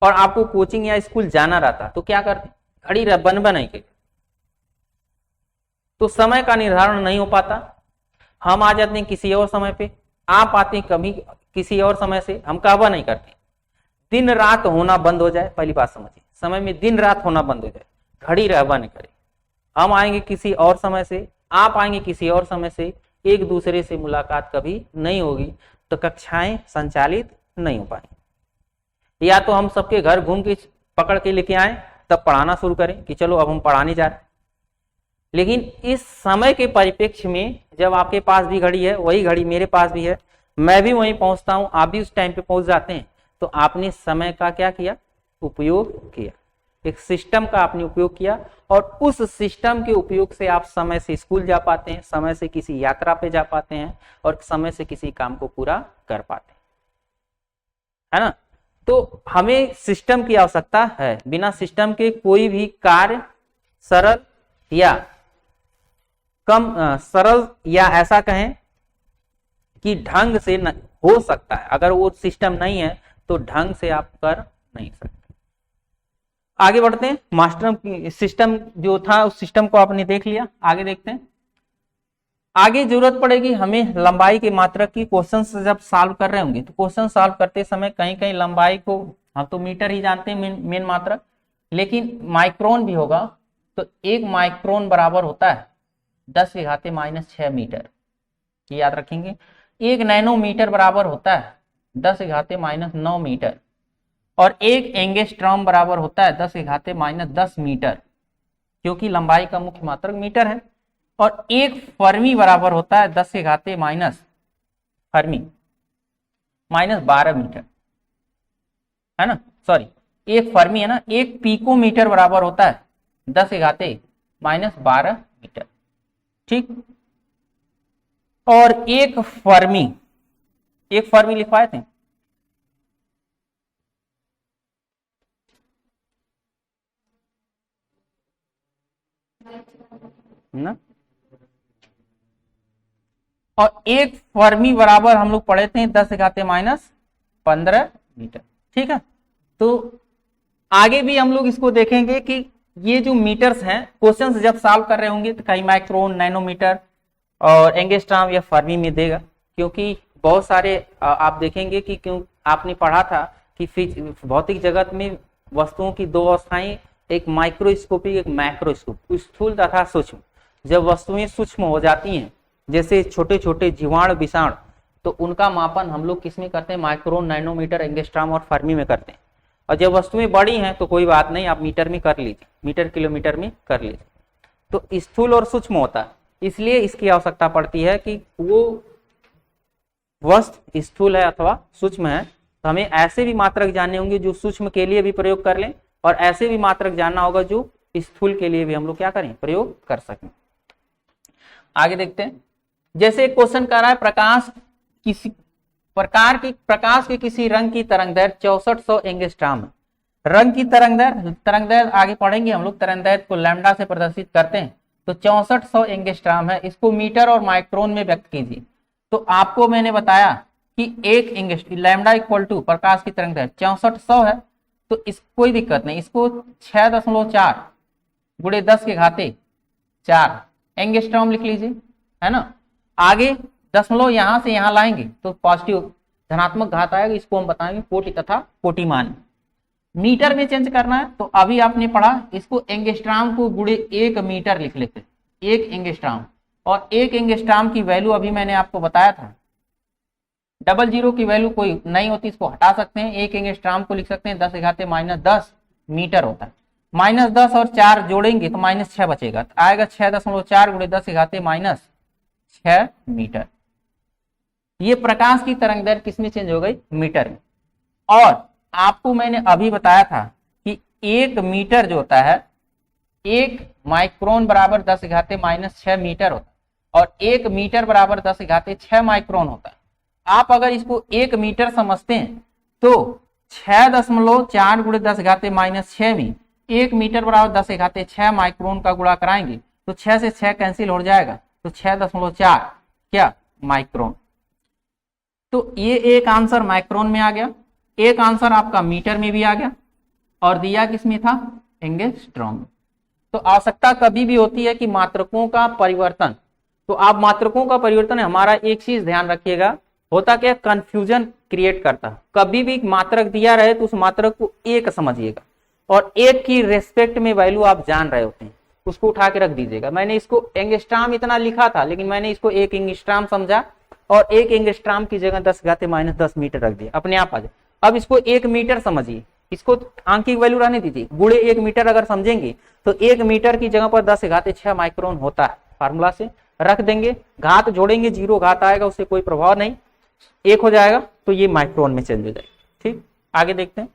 और आपको कोचिंग या स्कूल जाना रहता, तो क्या करते, घड़ी बन बनाई के, तो समय का निर्धारण नहीं हो पाता। हम आ जाते हैं किसी और समय पे, आप आते हैं कभी किसी और समय से, हम कहवा नहीं करते। दिन रात होना बंद हो जाए, पहली बात समझिए, समय में दिन रात होना बंद हो जाए, घड़ी रहवा नहीं करे। हम आएंगे किसी और समय से, आप आएंगे किसी और समय से, एक दूसरे से मुलाकात कभी नहीं होगी, तो कक्षाएं संचालित नहीं हो पाएंगी। या तो हम सबके घर घूम के पकड़ के लेके आए, तब पढ़ाना शुरू करें कि चलो अब हम पढ़ाने जा रहे हैं। लेकिन इस समय के परिप्रेक्ष्य में जब आपके पास भी घड़ी है, वही घड़ी मेरे पास भी है, मैं भी वहीं पहुंचता हूं, आप भी उस टाइम पे पहुंच जाते हैं, तो आपने समय का क्या किया, उपयोग किया, एक सिस्टम का आपने उपयोग किया। और उस सिस्टम के उपयोग से आप समय से स्कूल जा पाते हैं, समय से किसी यात्रा पे जा पाते हैं और समय से किसी काम को पूरा कर पाते हैं, है ना। तो हमें सिस्टम की आवश्यकता है, बिना सिस्टम के कोई भी कार्य सरल या सरल या ऐसा कहें कि ढंग से हो सकता है। अगर वो सिस्टम नहीं है तो ढंग से आप कर नहीं सकते। आगे बढ़ते हैं। मास्टर सिस्टम जो था उस सिस्टम को आपने देख लिया, आगे देखते हैं। आगे जरूरत पड़ेगी हमें लंबाई के मात्रक की। क्वेश्चन जब सॉल्व कर रहे होंगे तो क्वेश्चन सॉल्व करते समय कहीं कहीं लंबाई को, हम तो मीटर ही जानते हैं मेन मात्रक, लेकिन माइक्रोन भी होगा। तो 1 माइक्रोन बराबर होता है 10⁻⁻6 मीटर, याद रखेंगे। 1 नैनोमीटर बराबर होता है 10⁻⁹ मीटर, और 1 एंगस्ट्रॉम बराबर होता है 10⁻10 मीटर, क्योंकि लंबाई का मुख्य मात्रक मीटर है। और 1 फर्मी बराबर होता है 10⁻- फर्मी -12 मीटर, है ना, सॉरी 1 फर्मी है ना। 1 पिकोमीटर बराबर होता है 10⁻12 मीटर, ठीक। और 1 फर्मी लिखवाए थे ना। और 1 फर्मी बराबर हम लोग पढ़े थे 10⁻15 मीटर, ठीक है। तो आगे भी हम लोग इसको देखेंगे कि ये जो मीटर्स हैं, क्वेश्चंस जब सॉल्व कर रहे होंगे तो कहीं माइक्रोन, नैनोमीटर और एंगस्ट्रॉम या फर्मी में देगा, क्योंकि बहुत सारे आप देखेंगे कि क्यों आपने पढ़ा था कि भौतिक जगत में वस्तुओं की 2 अवस्थाएं, एक माइक्रोस्कोपिक, एक मैक्रोस्कोप, स्थूल तथा सूक्ष्म। जब वस्तुएं सूक्ष्म हो जाती हैं, जैसे छोटे छोटे जीवाणु, विषाणु, तो उनका मापन हम लोग किस में करते हैं? माइक्रोन, नैनोमीटर, एंगस्ट्रॉम और फर्मी में करते हैं। और जब वस्तुएं बड़ी हैं तो कोई बात नहीं, आप मीटर में कर लीजिए, मीटर किलोमीटर में कर लीजिए। तो स्थूल और सूक्ष्म होता है, इसलिए इसकी आवश्यकता पड़ती है कि वो वस्तु स्थूल है अथवा सूक्ष्म है। तो हमें ऐसे भी मात्रक जानने होंगे जो सूक्ष्म के लिए भी प्रयोग कर लें, और ऐसे भी मात्रक जानना होगा जो स्थूल के लिए भी हम लोग क्या करें? प्रयोग कर सकें। आगे देखते हैं। जैसे क्वेश्चन कर रहा है, प्रकाश के किसी रंग की तरंगदैर्घ्य 6400 एंगस्ट्रॉम है। रंग की तरंगदैर्घ्य आगे पढ़ेंगे हम लोग, तरंगदैर्घ्य को लैम्डा से प्रदर्शित करते हैं। तो 6400 एंगस्ट्रॉम है, इसको मीटर और माइक्रोन में व्यक्त कीजिए। तो आपको मैंने बताया कि 1 एंगस्ट्रॉम लैम्डा इक्वल टू प्रकाश की तरंगदैर्घ्य 6400 है, तो इस कोई दिक्कत नहीं, इसको 6.4 गुणे 10⁻4 एंगस्ट्रॉम लिख लीजिए, है ना। आगे दशमलव यहां से यहां लाएंगे तो पॉजिटिव धनात्मक घात आएगा, इसको हम बताएंगे कोटि तथा कोटिमान। मीटर में चेंज करना है तो अभी आपने पढ़ा, इसको एंगस्ट्रॉम को गुणे 1 मीटर लिख लेते, 1 एंगस्ट्रॉम। और 1 एंगस्ट्रॉम की वैल्यू अभी मैंने आपको बताया था, 00 की वैल्यू कोई नहीं होती, इसको हटा सकते हैं। 1 एंगस्ट्रॉम को लिख सकते हैं 10⁻10 मीटर होता है। -10 और 4 जोड़ेंगे तो -6 बचेगा, तो आएगा 6.4 गुणे 10⁻6 मीटर। ये प्रकाश की तरंगदैर्घ्य किसमें चेंज हो गई? मीटर में। और आपको मैंने अभी बताया था कि 1 मीटर जो होता है, 1 माइक्रोन बराबर 10⁻6 मीटर होता है, और 1 मीटर बराबर 10⁻6 माइक्रोन होता है। आप अगर इसको 1 मीटर समझते हैं तो 6.4 गुणे 10⁻6 में 1 मीटर बराबर 10⁻6 माइक्रोन का गुणा कराएंगे तो 6 से 6 कैंसिल हो जाएगा, तो 6.4 क्या? माइक्रोन। तो ये एक आंसर माइक्रोन में आ गया, एक आंसर आपका मीटर में भी आ गया, और दिया किसमें था? एंगस्ट्रॉम में। तो आवश्यकता कभी भी होती है कि मात्रकों का परिवर्तन, तो आप मात्रकों का परिवर्तन है, हमारा एक चीज ध्यान रखिएगा, होता क्या? कंफ्यूजन क्रिएट करता है। कभी भी मात्रक दिया रहे तो उस मात्रक को एक समझिएगा, और एक की रेस्पेक्ट में वैल्यू आप जान रहे होते हैं, उसको उठा के रख दीजिएगा। मैंने इसको एंगस्ट्रॉम इतना लिखा था, लेकिन मैंने इसको 1 एंगस्ट्रॉम समझा और 1 एंगस्ट्रॉम की जगह 10⁻10 मीटर रख दिया, अपने आप आ जाए। अब इसको 1 मीटर समझिए, इसको आंकिक वैल्यू रहने दीजिए, गुणे 1 मीटर अगर समझेंगे तो 1 मीटर की जगह पर 10⁻6 माइक्रोन होता है, फार्मूला से रख देंगे, घात जोड़ेंगे, 0 घात आएगा, उससे कोई प्रभाव नहीं, 1 हो जाएगा, तो ये माइक्रोन में चेंज हो जाएगा। ठीक, आगे देखते हैं।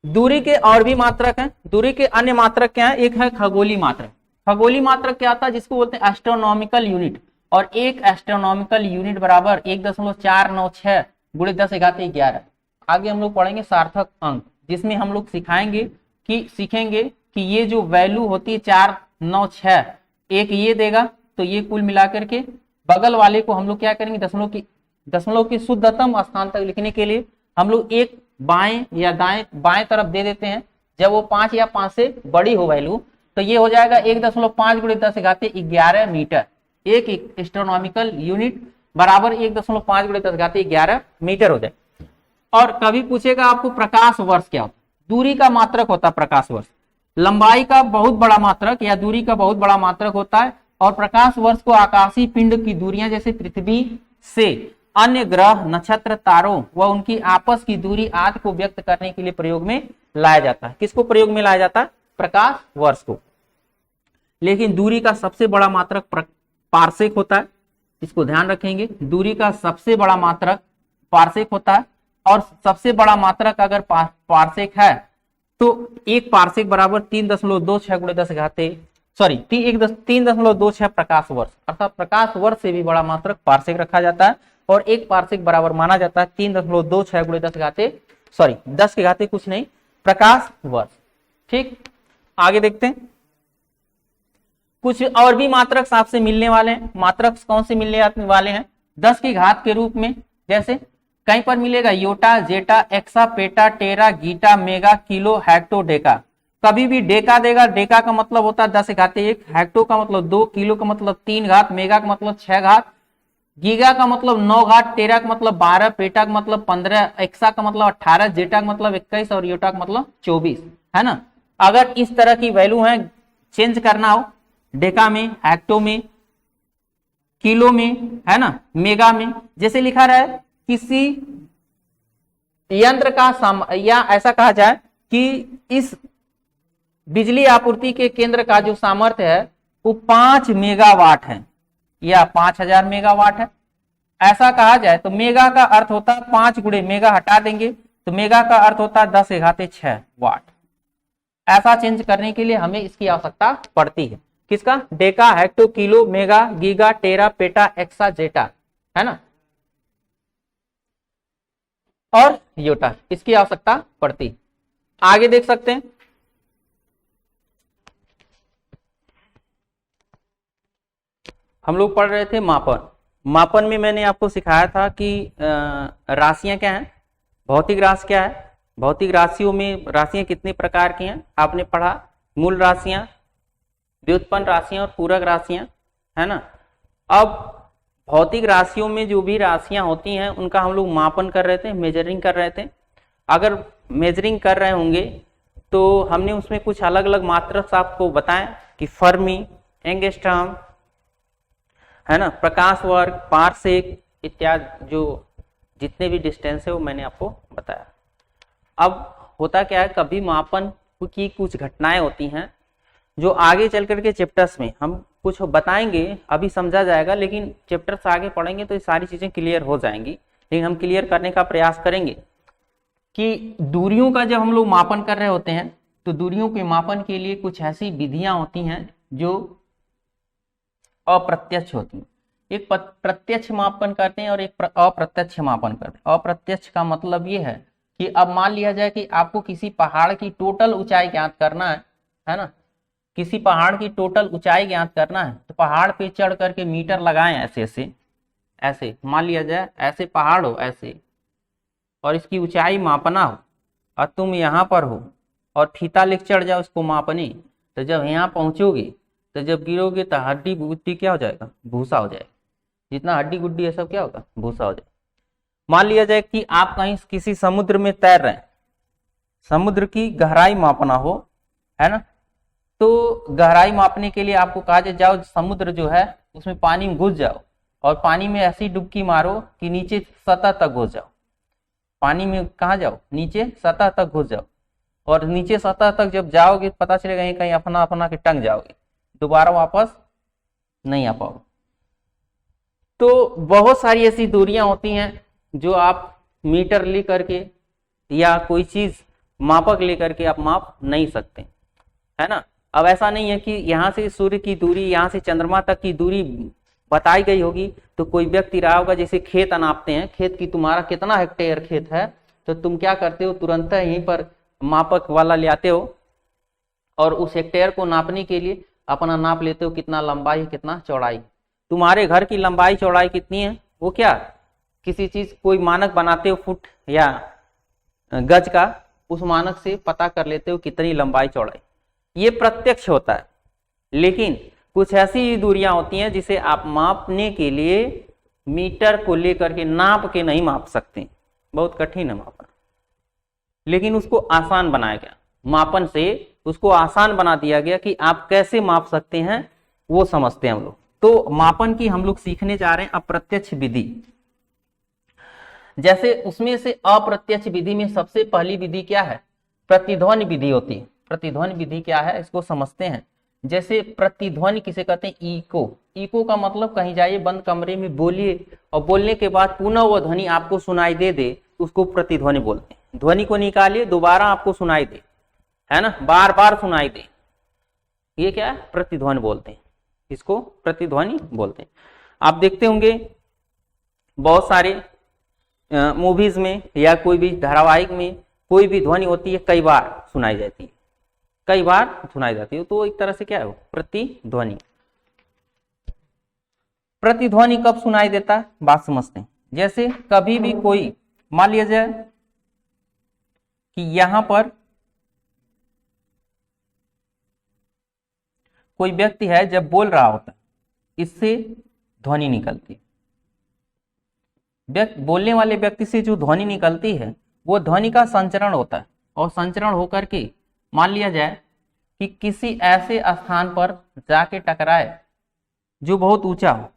दूरी के और भी मात्रक हैं, दूरी के अन्य मात्रक क्या है? एक है खगोलीय मात्रक। खगोलीय मात्रक क्या आता है? जिसको बोलते हैं एस्ट्रोनॉमिकल यूनिट, और 1 एस्ट्रोनॉमिकल यूनिट बराबर 1.496 गुणे 10⁻11। आगे हम लोग पढ़ेंगे सार्थक अंक, जिसमें हम लोग सीखेंगे कि ये जो वैल्यू होती है 4, 9, 6, एक ये देगा, तो ये कुल मिलाकर के बगल वाले को हम लोग क्या करेंगे, दशमलव की शुद्धतम स्थान तक लिखने के लिए हम लोग एक बाएं या बाएं तरफ दे देते हैं। जब वो 5 या 5 से बड़ी हो वैल्यू, तो ये हो जाएगा 1.5 गुणे 10⁻11 मीटर। एक एस्ट्रोनॉमिकल यूनिट बराबर 1.5 गुणे 10⁻11 मीटर हो जाए। और कभी पूछेगा आपको प्रकाश वर्ष क्या होता है, दूरी का मात्रक होता है प्रकाश वर्ष, लंबाई का बहुत बड़ा मात्रक या दूरी का बहुत बड़ा मात्रक होता है। और प्रकाश वर्ष को आकाशीय पिंड की दूरियां जैसे पृथ्वी से अन्य ग्रह, नक्षत्र, तारों व उनकी आपस की दूरी आदि को व्यक्त करने के लिए प्रयोग में लाया जाता है। किसको प्रयोग में लाया जाता है? प्रकाश वर्ष को। लेकिन दूरी का सबसे बड़ा मात्रक पारसेक होता है, इसको ध्यान रखेंगे। दूरी का सबसे बड़ा मात्रक पारसेक होता है, और सबसे बड़ा मात्रक अगर पारसेक है तो एक पारसेक बराबर 3.26 गुणे 3.26 प्रकाश वर्ष, अर्थात प्रकाश वर्ष से भी बड़ा मात्रक पारसेक रखा जाता है। और एक पारसेक बराबर माना जाता है 3.26 गुणे 10 के घाते कुछ नहीं प्रकाश वर्ष। ठीक, आगे देखते हैं। कुछ और भी मात्रक आपसे मिलने वाले हैं। मात्रक कौन से मिलने वाले हैं? 10 की घात के रूप में, जैसे कहीं पर मिलेगा योटा, जेटा, एक्सा, पेटा, टेरा, गीटा, मेगा, किलो, हेक्टो, डेका। कभी भी डेका देगा, डेका का मतलब होता है 10⁻1, हेक्टो का मतलब 2, किलो का मतलब 3 घात, मेगा का मतलब 6 घात, गीगा का मतलब 9 घात, टेरा का मतलब 12, पेटा का मतलब 15, एक्सा का मतलब 18, जेटा का मतलब 21 और योटा का मतलब 24, है ना। अगर इस तरह की वैल्यू है, चेंज करना हो डेका में, हेक्टो में, किलो में, है ना, मेगा में, जैसे लिखा रहा है किसी यंत्र का या ऐसा कहा जाए कि इस बिजली आपूर्ति के केंद्र का जो सामर्थ्य है वो 5 मेगावाट है या 5000 मेगावाट है, ऐसा कहा जाए तो मेगा का अर्थ होता है 5 गुणे मेगा हटा देंगे तो मेगा का अर्थ होता है 10�6 वाट। ऐसा चेंज करने के लिए हमें इसकी आवश्यकता पड़ती है। किसका? Deca, hecto, kilo, mega, giga, tera, peta, exa, zetta, है ना, और योटा, इसकी आवश्यकता पड़ती। आगे देख सकते हैं। हम लोग पढ़ रहे थे मापन। मापन में मैंने आपको सिखाया था कि राशियां क्या हैं, भौतिक राशि क्या है, भौतिक राशियों में राशियां कितने प्रकार की हैं आपने पढ़ा, मूल राशियां, व्युत्पन्न राशियां और पूरक राशियां, है ना। अब भौतिक राशियों में जो भी राशियां होती हैं उनका हम लोग मापन कर रहे थे, मेजरिंग कर रहे थे। अगर मेजरिंग कर रहे होंगे तो हमने उसमें कुछ अलग अलग मात्रक आपको बताएं कि फर्मी, एंगस्ट्रॉम, है ना, प्रकाश वर्ग, पारसेक इत्यादि, जो जितने भी डिस्टेंस है वो मैंने आपको बताया। अब होता क्या है, कभी मापन की कुछ घटनाएं होती हैं जो आगे चल करके चैप्टर्स में हम कुछ बताएंगे, अभी समझा जाएगा, लेकिन चैप्टर्स आगे पढ़ेंगे तो ये सारी चीजें क्लियर हो जाएंगी। लेकिन हम क्लियर करने का प्रयास करेंगे कि दूरियों का जब हम लोग मापन कर रहे होते हैं तो दूरियों के मापन के लिए कुछ ऐसी विधियां होती हैं जो अप्रत्यक्ष होती हैं। एक प्रत्यक्ष मापन करते हैं और एक अप्रत्यक्ष मापन करते हैं। अप्रत्यक्ष का मतलब ये है कि अब मान लिया जाए कि आपको किसी पहाड़ की टोटल ऊंचाई ज्ञात करना है ना, किसी पहाड़ की टोटल ऊंचाई ज्ञात करना है तो पहाड़ पे चढ़ करके मीटर लगाएं, ऐसे मान लिया जाए, ऐसे पहाड़ हो ऐसे, और इसकी ऊंचाई मापना हो और तुम यहाँ पर हो और फीता लेके चढ़ जाओ इसको मापने, तो जब यहाँ पहुंचोगे तो जब गिरोगे तो हड्डी गुड्डी क्या हो जाएगा? भूसा हो जाएगा। जितना हड्डी गुड्डी है सब क्या होगा? भूसा हो जाएगा। मान लिया जाए कि आप कहीं किसी समुद्र में तैर रहे हैं, समुद्र की गहराई मापना हो, है ना, तो गहराई मापने के लिए आपको कहा जाए समुद्र जो है उसमें पानी में घुस जाओ और पानी में ऐसी डुबकी मारो कि नीचे सतह तक घुस जाओ। पानी में कहाँ जाओ? नीचे सतह तक घुस जाओ, और नीचे सतह तक जब जाओगे पता चलेगा कहीं अपना अपना के टंग जाओगे, दोबारा वापस नहीं आ पाओगे। तो बहुत सारी ऐसी दूरियां होती हैं जो आप मीटर ले करके या कोई चीज मापक लेकर के आप माप नहीं सकते, है ना। अब ऐसा नहीं है कि यहाँ से सूर्य की दूरी, यहाँ से चंद्रमा तक की दूरी बताई गई होगी। तो कोई व्यक्ति रहा होगा, जैसे खेत नापते हैं, खेत की तुम्हारा कितना हेक्टेयर खेत है, तो तुम क्या करते हो, तुरंत यहीं पर मापक वाला ले आते हो और उस हेक्टेयर को नापने के लिए अपना नाप लेते हो, कितना लंबाई कितना चौड़ाई। तुम्हारे घर की लंबाई चौड़ाई कितनी है, वो क्या किसी चीज कोई मानक बनाते हो फुट या गज का, उस मानक से पता कर लेते हो कितनी लंबाई चौड़ाई। ये प्रत्यक्ष होता है। लेकिन कुछ ऐसी दूरियां होती हैं जिसे आप मापने के लिए मीटर को लेकर के नाप के नहीं माप सकते, बहुत कठिन है मापना, लेकिन उसको आसान बनाया गया, मापन से उसको आसान बना दिया गया कि आप कैसे माप सकते हैं वो समझते हैं हम लोग। तो मापन की हम लोग सीखने जा रहे हैं अप्रत्यक्ष विधि। जैसे उसमें से अप्रत्यक्ष विधि में सबसे पहली विधि क्या है, प्रतिध्वनि विधि होती है। प्रतिध्वनि विधि क्या है इसको समझते हैं। जैसे प्रतिध्वनि किसे कहते हैं, इको। इको का मतलब कहीं जाइए बंद कमरे में बोलिए और बोलने के बाद पुनः वो ध्वनि आपको सुनाई दे, उसको प्रतिध्वनि बोलते हैं। ध्वनि को निकालिए दोबारा आपको सुनाई दे, है ना, बार बार सुनाई दे, ये क्या है, प्रतिध्वनि बोलते हैं, इसको प्रतिध्वनि बोलते हैं। आप देखते होंगे बहुत सारे मूवीज में या कोई भी धारावाहिक में कोई भी ध्वनि होती है कई बार सुनाई जाती है, कई बार सुनाई जाती है, तो एक तरह से क्या है, प्रतिध्वनि। प्रतिध्वनि कब सुनाई देता है, बात समझते हैं। जैसे कभी भी कोई, मान लिया जाए कि यहां पर कोई व्यक्ति है, जब बोल रहा होता है इससे ध्वनि निकलती है। बोलने वाले व्यक्ति से जो ध्वनि निकलती है वो ध्वनि का संचरण होता है, और संचरण होकर के मान लिया जाए कि किसी ऐसे स्थान पर जाके टकराए जो बहुत ऊंचा हो,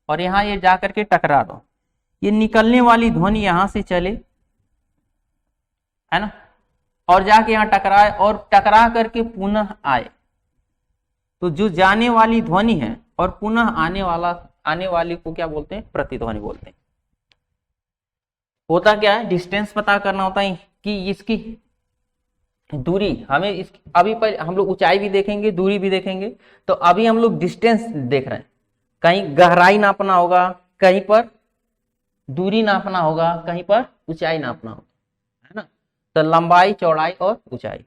और यहां ये जाकर के टकरा दो, ये निकलने वाली ध्वनि यहां से चले, है ना, और जाके यहां टकराए और टकरा करके पुनः आए, तो जो जाने वाली ध्वनि है और पुनः आने वाली को क्या बोलते हैं, प्रतिध्वनि बोलते हैं। होता क्या है, डिस्टेंस पता करना होता है कि इसकी दूरी हमें अभी पर हम लोग ऊंचाई भी देखेंगे दूरी भी देखेंगे, तो अभी हम लोग डिस्टेंस देख रहे हैं, कहीं गहराई नापना होगा, कहीं पर दूरी नापना होगा, कहीं पर ऊंचाई नापना होगा, है ना। तो लंबाई चौड़ाई और ऊंचाई,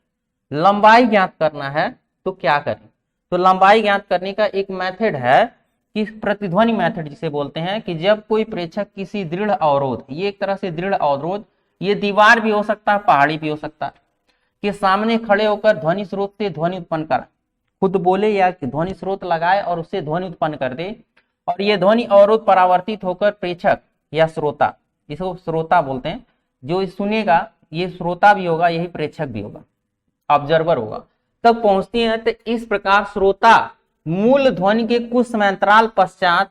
लंबाई ज्ञात करना है तो क्या करें, तो लंबाई ज्ञात करने का एक मेथड है कि प्रतिध्वनि मेथड जिसे बोलते हैं, कि जब कोई प्रेक्षक किसी दृढ़ अवरोध, ये एक तरह से दृढ़ अवरोध, ये दीवार भी हो सकता है पहाड़ी भी हो सकता है, के सामने खड़े होकर ध्वनि स्रोत से ध्वनि उत्पन्न कर, खुद बोले या ध्वनि स्रोत लगाए और उससे ध्वनि उत्पन्न कर दे, और ये ध्वनि अवरोध परावर्तित होकर प्रेक्षक या श्रोता, इसको श्रोता बोलते हैं, जो सुनेगा ये श्रोता भी होगा, यही प्रेक्षक भी होगा, ऑब्जर्वर होगा, तब पहुंचती है। तो इस प्रकार श्रोता मूल ध्वनि के कुछ समांतराल पश्चात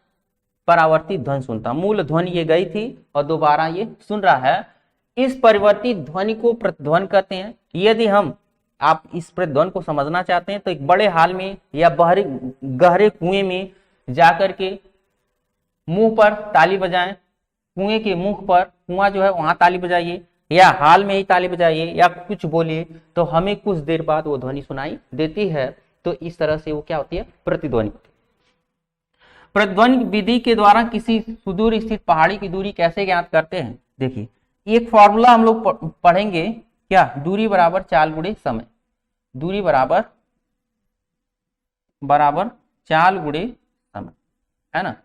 परावर्तित ध्वनि सुनता, मूल ध्वनि ये गई थी और दोबारा ये सुन रहा है, इस परिवर्तित ध्वनि को प्रतिध्वनि कहते हैं। यदि आप इस प्रतिध्वनि को समझना चाहते हैं तो एक बड़े हाल में या गहरे कुएं में जाकर के मुंह पर ताली बजाएं, कुएं के मुख पर, कुआं जो है वहां ताली बजाइए, या हाल में ही ताली बजाइए या कुछ बोलिए, तो हमें कुछ देर बाद वो ध्वनि सुनाई देती है। तो इस तरह से वो क्या होती है, प्रतिध्वनि। प्रतिध्वनि विधि के द्वारा किसी सुदूर स्थित पहाड़ी की दूरी कैसे ज्ञात करते हैं, देखिए एक फॉर्मूला हम लोग पढ़ेंगे, क्या, दूरी बराबर चाल गुणे समय, दूरी बराबर चाल गुणे समय, है ना।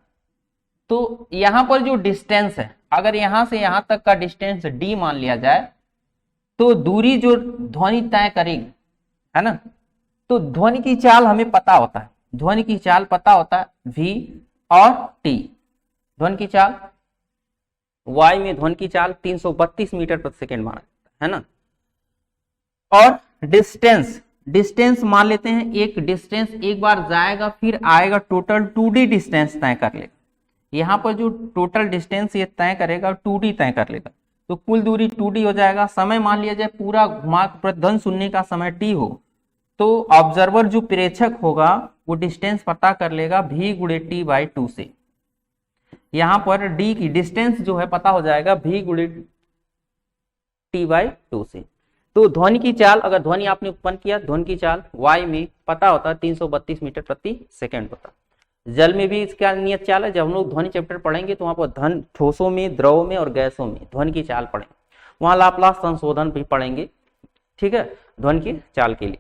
तो यहां पर जो डिस्टेंस है, अगर यहां से यहां तक का डिस्टेंस d मान लिया जाए, तो दूरी जो ध्वनि तय करेगी, है ना, तो ध्वनि की चाल हमें पता होता है, ध्वनि की चाल पता होता है v और t, ध्वनि की चाल y में ध्वनि की चाल 332 मीटर प्रति सेकेंड माना जाता है ना। और डिस्टेंस मान लेते हैं, एक डिस्टेंस एक बार जाएगा फिर आएगा, टोटल 2d डिस्टेंस तय कर लेगा। यहाँ पर जो टोटल डिस्टेंस ये तय करेगा 2d तय कर लेगा, तो कुल दूरी 2d हो जाएगा। समय मान लिया जाए पूरा घुमा प्रतिध्वनि सुनने का समय t हो, तो ऑब्जर्वर जो प्रेक्षक होगा वो डिस्टेंस पता कर लेगा v गुणे t बाई 2 से। यहाँ पर d की डिस्टेंस जो है पता हो जाएगा v गुणे t बाई 2 से। तो ध्वनि की चाल, अगर ध्वनि आपने उत्पन्न किया, ध्वनि की चाल y में पता होता है 332 मीटर प्रति सेकेंड होता। जल में भी इसका नियत चाल है। जब हम लोग ध्वनि चैप्टर पढ़ेंगे तो वहां पर धन ठोसों में, द्रव में और गैसों में ध्वनि की चाल पढ़ेंगे, वहां लाप्लास संशोधन भी पढ़ेंगे, ठीक है, ध्वनि की चाल के लिए।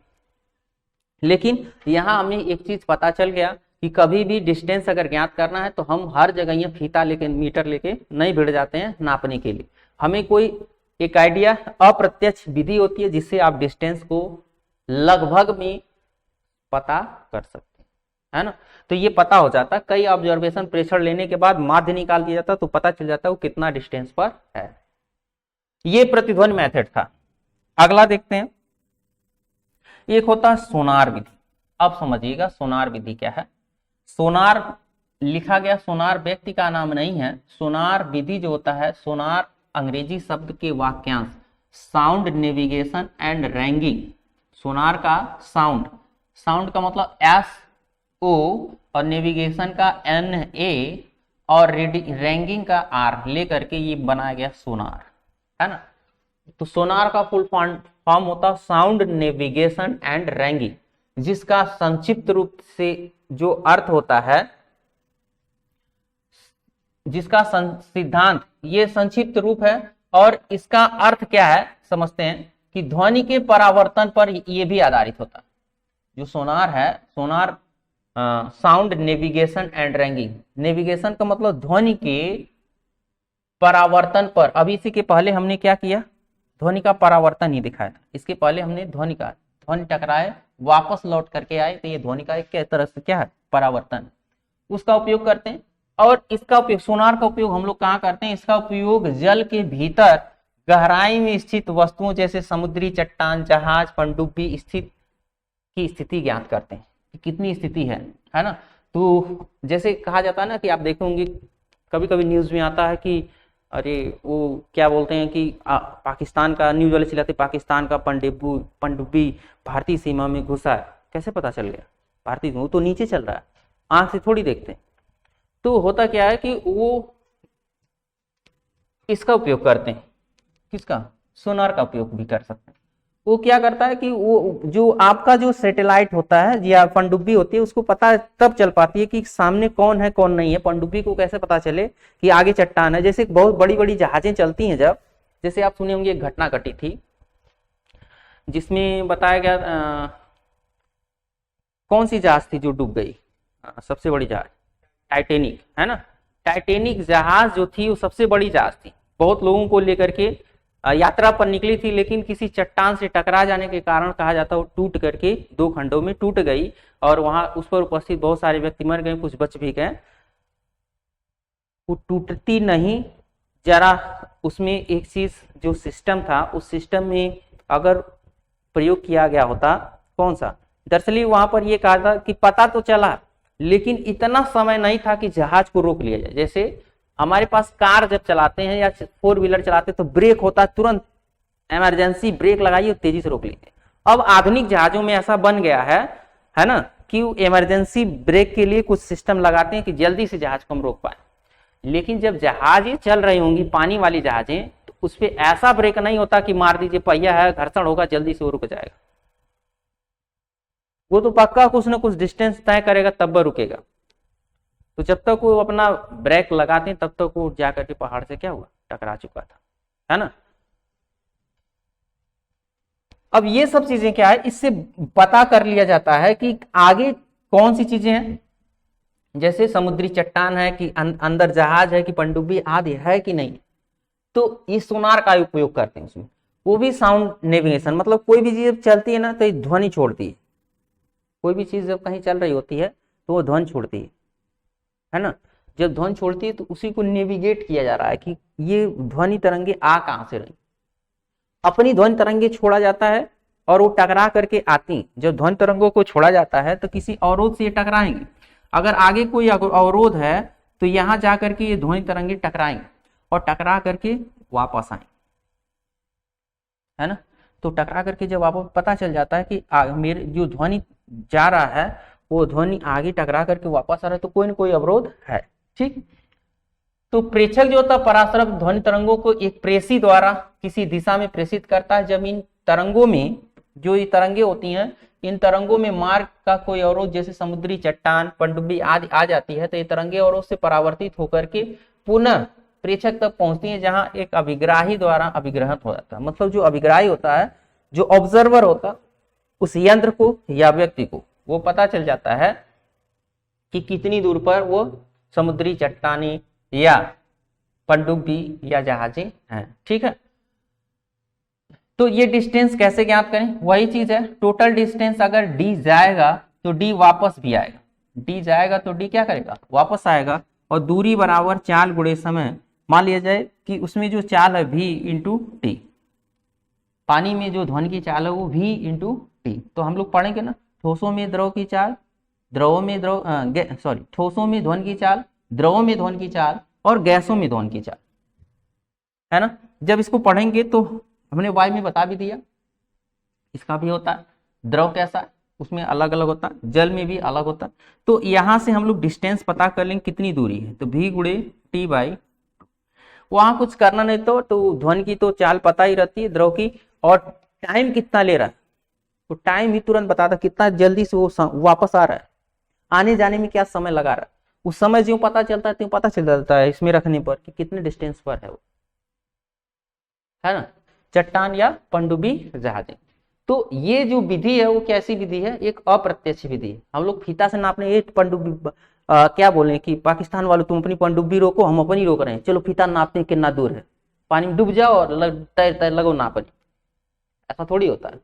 लेकिन यहाँ हमें एक चीज पता चल गया कि कभी भी डिस्टेंस अगर ज्ञात करना है तो हम हर जगह ये फीता लेके, मीटर लेके नहीं भिड़ जाते हैं नापने के लिए। हमें कोई एक आइडिया, अप्रत्यक्ष विधि होती है जिससे आप डिस्टेंस को लगभग में पता कर सकते हैं, है ना। तो ये पता हो जाता, कई ऑब्जर्वेशन प्रेशर लेने के बाद माध्य निकाल दिया जाता तो पता चल जाता वो कितना डिस्टेंस पर है। ये प्रतिध्वनि मेथड था। अगला देखते हैं, एक होता है सोनार विधि। अब समझिएगा सोनार विधि क्या है। सोनार लिखा गया, सोनार व्यक्ति का नाम नहीं है। सोनार विधि जो होता है, सोनार अंग्रेजी शब्द के वाक्यांश साउंड नेविगेशन एंड रैंगिंग। सोनार का साउंड, साउंड का मतलब SO और नेविगेशन का NA और रैंगिंग का R लेकर के ये बनाया गया सोनार, है ना। तो सोनार का फुल फॉर्म होता साउंड नेविगेशन एंड रैंगिंग, जिसका संक्षिप्त रूप से जो अर्थ होता है, जिसका सिद्धांत, ये संक्षिप्त रूप है और इसका अर्थ क्या है समझते हैं कि ध्वनि के परावर्तन पर ये भी आधारित होता है। जो सोनार है, sonar sound navigation and ragging, navigation का मतलब ध्वनि के परावर्तन पर। अभी इसी के पहले हमने क्या किया, ध्वनि का परावर्तन ही दिखाया था। इसके पहले हमने ध्वनि का, ध्वनि टकराए वापस लौट करके आए, तो ये ध्वनि का एक तरह से क्या है, परावर्तन, उसका उपयोग करते हैं। और इसका उपयोग, सोनार का उपयोग हम लोग कहाँ करते हैं, इसका उपयोग जल के भीतर गहराई में स्थित वस्तुओं जैसे समुद्री चट्टान, जहाज, पनडुब्बी स्थित की स्थिति ज्ञात करते हैं कि कितनी स्थिति है ना। तो जैसे कहा जाता है ना कि आप देखेंगे कभी कभी न्यूज में आता है कि अरे वो क्या बोलते हैं कि पाकिस्तान का, न्यूज वाले चिल्लाते पाकिस्तान का पनडुब्बी भारतीय सीमा में घुसा है। कैसे पता चल गया, भारतीय, वो तो नीचे चल रहा है, आंख से थोड़ी देखते हैं। तो होता क्या है कि वो इसका उपयोग करते हैं, किसका, सोनार का उपयोग भी कर सकते हैं। वो क्या करता है कि वो जो आपका जो सैटेलाइट होता है या पनडुब्बी होती है, उसको पता तब चल पाती है कि सामने कौन है कौन नहीं है। पनडुब्बी को कैसे पता चले कि आगे चट्टान है। जैसे बहुत बड़ी बड़ी जहाजें चलती हैं, जब जैसे आप सुने होंगे एक घटना घटी थी जिसमें बताया गया कौन सी जहाज थी जो डूब गई, सबसे बड़ी जहाज टाइटेनिक, है ना। टाइटेनिक जहाज जो थी वो सबसे बड़ी जहाज थी, बहुत लोगों को लेकर के यात्रा पर निकली थी, लेकिन किसी चट्टान से टकरा जाने के कारण कहा जाता है वो टूट करके 2 खंडों में टूट गई और वहां उस पर उपस्थित बहुत सारे व्यक्ति मर गए, कुछ बच भी गए। वो टूटती नहीं, जरा उसमें एक चीज जो सिस्टम था, उस सिस्टम में अगर प्रयोग किया गया होता, कौन सा, दरअसल वहां पर यह कहा था कि पता तो चला लेकिन इतना समय नहीं था कि जहाज को रोक लिया जाए। जैसे हमारे पास कार जब चलाते हैं या 4 व्हीलर चलाते हैं तो ब्रेक होता है, तुरंत इमरजेंसी ब्रेक लगाइए और तेजी से रोक लीजिए। अब आधुनिक जहाजों में ऐसा बन गया है ना, कि इमरजेंसी ब्रेक के लिए कुछ सिस्टम लगाते हैं कि जल्दी से जहाज को हम रोक पाए। लेकिन जब जहाजें चल रही होंगी, पानी वाली जहाजें, तो उस पर ऐसा ब्रेक नहीं होता कि मार दीजिए, पहिया है, घर्षण होगा, जल्दी से वो रुक जाएगा। वो तो पक्का कुछ ना कुछ डिस्टेंस तय करेगा तब वह रुकेगा। तो जब तक वो अपना ब्रेक लगाते हैं तब तक वो जाकर के पहाड़ से क्या हुआ, टकरा चुका था, है ना। अब ये सब चीजें क्या है, इससे पता कर लिया जाता है कि आगे कौन सी चीजें हैं, जैसे समुद्री चट्टान है कि अंदर जहाज है कि पनडुब्बी आदि है कि नहीं। तो ये सोनार का उपयोग करते हैं उसमें। वो भी साउंड नेविगेशन, मतलब कोई भी चीज चलती है ना तो ध्वनि छोड़ती है। कोई भी चीज जब कहीं चल रही होती है तो वो ध्वनि छोड़ती है ना। जब ध्वनि छोड़ती है तो उसी को नेविगेट किया जा रहा है कि ये ध्वनि तरंगे आ कहां से रही। अपनी ध्वनि तरंगे छोड़ा जाता है और वो टकरा करके आती। जब ध्वनि तरंगों को छोड़ा जाता है तो किसी अवरोध से ये टकराएंगे। अगर आगे कोई अवरोध है तो यहां जाकर के ये ध्वनि तरंगे टकराएंगे और टकरा करके वापस आएंगे, है ना। तो टकरा करके जब आपको पता चल जाता है कि मेरे जो ध्वनि जा रहा है वो ध्वनि आगे टकरा करके वापस आ रहा है, तो कोई ना कोई अवरोध है, ठीक। तो प्रेक्षक जो होता है पराश्रव ध्वनि तरंगों को एक प्रेसी द्वारा किसी दिशा में प्रेषित करता है। जब इन तरंगों में जो ये तरंगे होती हैं, इन तरंगों में मार्ग का कोई अवरोध जैसे समुद्री चट्टान, पनडुब्बी आदि आ जाती है, तो ये तरंगे अवरोध से परावर्तित होकर के पुनः प्रेक्षक तक पहुंचती है, जहां एक अभिग्राही द्वारा अभिग्रहण हो जाता है। मतलब जो अभिग्राही होता है, जो ऑब्जर्वर होता है, उस यंत्र को या व्यक्ति को वो पता चल जाता है कि कितनी दूर पर वो समुद्री चट्टाने या पनडुब्बी या जहाजें हैं। ठीक है, तो ये डिस्टेंस कैसे ज्ञात करें? वही चीज है, टोटल डिस्टेंस अगर d जाएगा तो d वापस भी आएगा, d जाएगा तो d क्या करेगा? वापस आएगा। और दूरी बराबर चाल गुणे समय, मान लिया जाए कि उसमें जो चाल है v इंटू टी, पानी में जो ध्वनि की चाल है वो v इंटू टी। तो हम लोग पढ़ेंगे ना, ठोसों में द्रव की चाल, द्रवों में ठोसों में ध्वनि की चाल, द्रवों में ध्वनि की चाल और गैसों में ध्वनि की चाल, है ना। जब इसको पढ़ेंगे तो हमने वायु में बता भी दिया, इसका भी होता है। द्रव कैसा है, उसमें अलग अलग होता है, जल में भी अलग होता है। तो यहां से हम लोग डिस्टेंस पता कर लेंगे कितनी दूरी है, तो v गुणे टी बाई, वहां कुछ करना नहीं तो ध्वनि की तो चाल पता ही रहती है, द्रव की, और टाइम कितना ले रहा है तो टाइम भी तुरंत बताता, कितना जल्दी से वो वापस आ रहा है, आने जाने में क्या समय लगा रहा है, उस समय जो पता चलता है, तो पता चल जाता है इसमें रखने पर कि कितने डिस्टेंस पर है वो, है ना, चट्टान या पनडुब्बी जहाजें। तो ये जो विधि है वो कैसी विधि है? एक अप्रत्यक्ष विधि है। हम लोग फीता से नापने, ये पनडुब्बी क्या बोले कि पाकिस्तान वालों तुम अपनी पनडुब्बी रोको, हम अपनी रोक रहे हैं, चलो फीता नापते हैं कितना दूर है, पानी में डूब जाओ और तैर तैर लगो नापने, ऐसा थोड़ी होता है।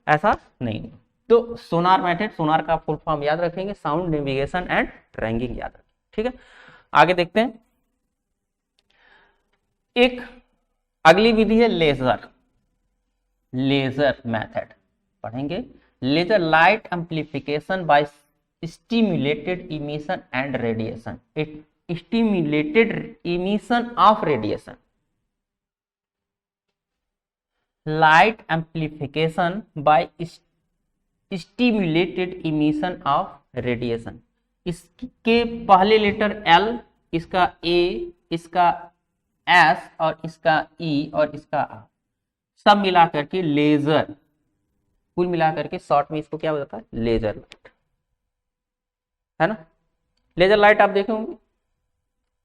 ऐसा नहीं। तो सोनार मेथड, सोनार का फुल फॉर्म याद रखेंगे, साउंड नेविगेशन एंड ट्रैकिंग याद रखेंगे। ठीक है, आगे देखते हैं। एक अगली विधि है लेजर, लेजर मेथड पढ़ेंगे। Laser light amplification by stimulated emission and radiation, stimulated emission of radiation, light amplification by stimulated emission of radiation. इसके पहले लेटर L, इसका A, इसका S और इसका E और इसका A, सब मिला करके लेजर, कुल मिलाकर के शॉर्ट में इसको क्या हो जाता है? लेजर लाइट, है ना। लेजर लाइट आप देखे होंगे,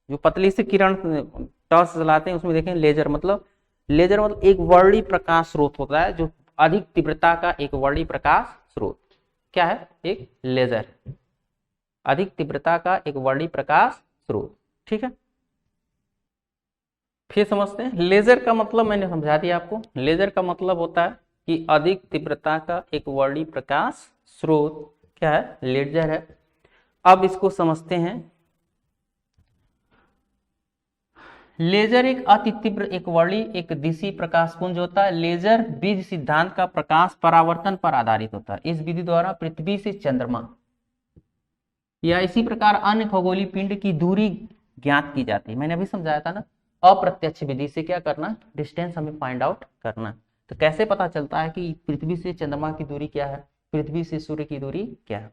जो पतली से किरण टॉर्च जलाते हैं उसमें देखें लेजर मतलब, लेजर मतलब एक वर्णीय प्रकाश स्रोत होता है, जो अधिक तीव्रता का एक वर्णीय प्रकाश स्रोत क्या है? एक लेजर, अधिक तीव्रता का एक वर्णीय प्रकाश स्रोत। ठीक है, फिर समझते हैं। लेजर का मतलब मैंने समझा दिया आपको, लेजर का मतलब होता है कि अधिक तीव्रता का एक वर्णीय प्रकाश स्रोत क्या है? लेजर है। अब इसको समझते हैं। लेजर एक अति तीव्र एक वर्णीय एक दिशी प्रकाश पुंज होता है। लेजर बीज सिद्धांत का प्रकाश परावर्तन पर आधारित होता है। इस विधि द्वारा पृथ्वी से चंद्रमा या इसी प्रकार अन्य खगोलीय पिंड की दूरी ज्ञात की जाती है। मैंने अभी समझाया था ना, अप्रत्यक्ष विधि से क्या करना? डिस्टेंस हमें फाइंड आउट करना। तो कैसे पता चलता है कि पृथ्वी से चंद्रमा की दूरी क्या है, पृथ्वी से सूर्य की दूरी क्या है?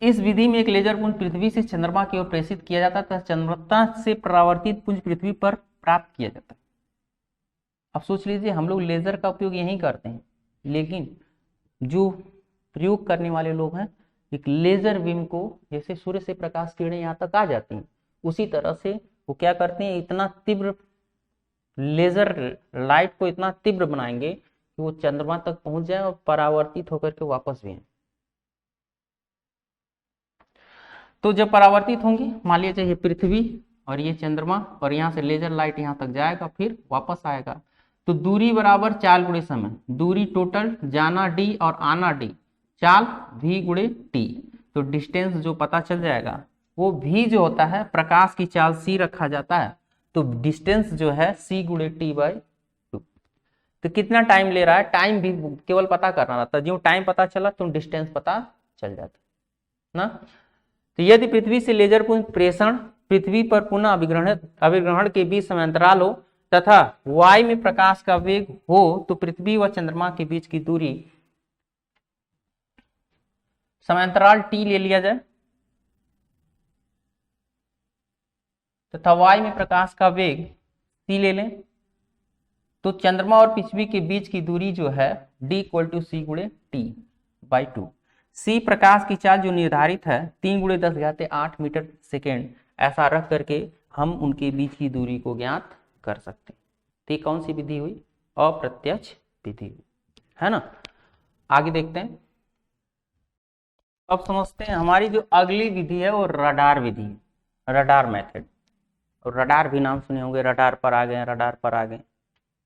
इस विधि में एक लेजर पुंज पृथ्वी से चंद्रमा की ओर प्रेषित किया जाता है तथा चंद्रमा से परावर्तित पुंज पृथ्वी पर प्राप्त किया जाता है। अब सोच लीजिए, हम लोग लेजर का उपयोग यही करते हैं, लेकिन जो प्रयोग करने वाले लोग हैं, एक लेजर बीम को, जैसे सूर्य से प्रकाश किरणें यहाँ तक आ जाती हैं, उसी तरह से वो क्या करते हैं, इतना तीव्र लेजर लाइट को इतना तीव्र बनाएंगे कि वो चंद्रमा तक पहुंच जाए और परावर्तित होकर के वापस भी आए। तो जब परावर्तित होंगी, मान लीजिए ये पृथ्वी और ये चंद्रमा, और यहाँ से लेजर लाइट यहाँ तक जाएगा फिर वापस आएगा, तो दूरी बराबर चाल गुणे समय। दूरी टोटल जाना d और आना d, चाल v गुणे t। तो डिस्टेंस जो पता चल जाएगा वो v जो होता है, प्रकाश की चाल c रखा जाता है, तो डिस्टेंस जो है c गुणे t बाई 2। तो कितना टाइम ले रहा है, टाइम भी केवल पता करना रहता है। जो टाइम पता चला तो डिस्टेंस पता चल जाता ना। तो यदि पृथ्वी से लेजर पुंज प्रेषण पृथ्वी पर पुनः अभिग्रहण के बीच समांतराल हो तथा वायु में प्रकाश का वेग हो, तो पृथ्वी व चंद्रमा के बीच की दूरी समांतराल t ले लिया जाए तथा वायु में प्रकाश का वेग c ले लें, तो चंद्रमा और पृथ्वी के बीच की दूरी जो है d = c × t/2। c प्रकाश की चाल जो निर्धारित है 3 × 10⁸ ऐसा रख करके हम उनके बीच की दूरी को ज्ञात कर सकते हैं। तो ये कौन सी विधि हुई? अप्रत्यक्ष विधि हुई, है ना। आगे देखते हैं। अब समझते हैं हमारी जो अगली विधि है वो रडार विधि है, रडार मेथड। और रडार भी नाम सुने होंगे, रडार पर आ गए, रडार पर आ गए।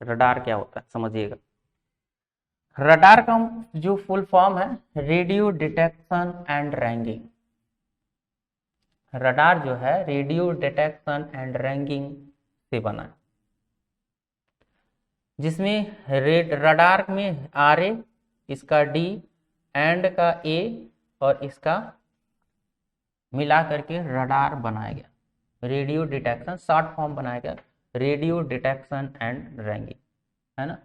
रडार क्या होता है समझिएगा। रडार का जो फुल फॉर्म है radio detection and ragging. Radar जो है रेडियो डिटेक्शन एंड रैंगिंग से बना है, जिसमें रडार में RA, इसका D, एंड का A और इसका मिला करके रडार बनाया गया। रेडियो डिटेक्शन शॉर्ट फॉर्म बनाया गया, रेडियो डिटेक्शन एंड रैंगिंग, है ना।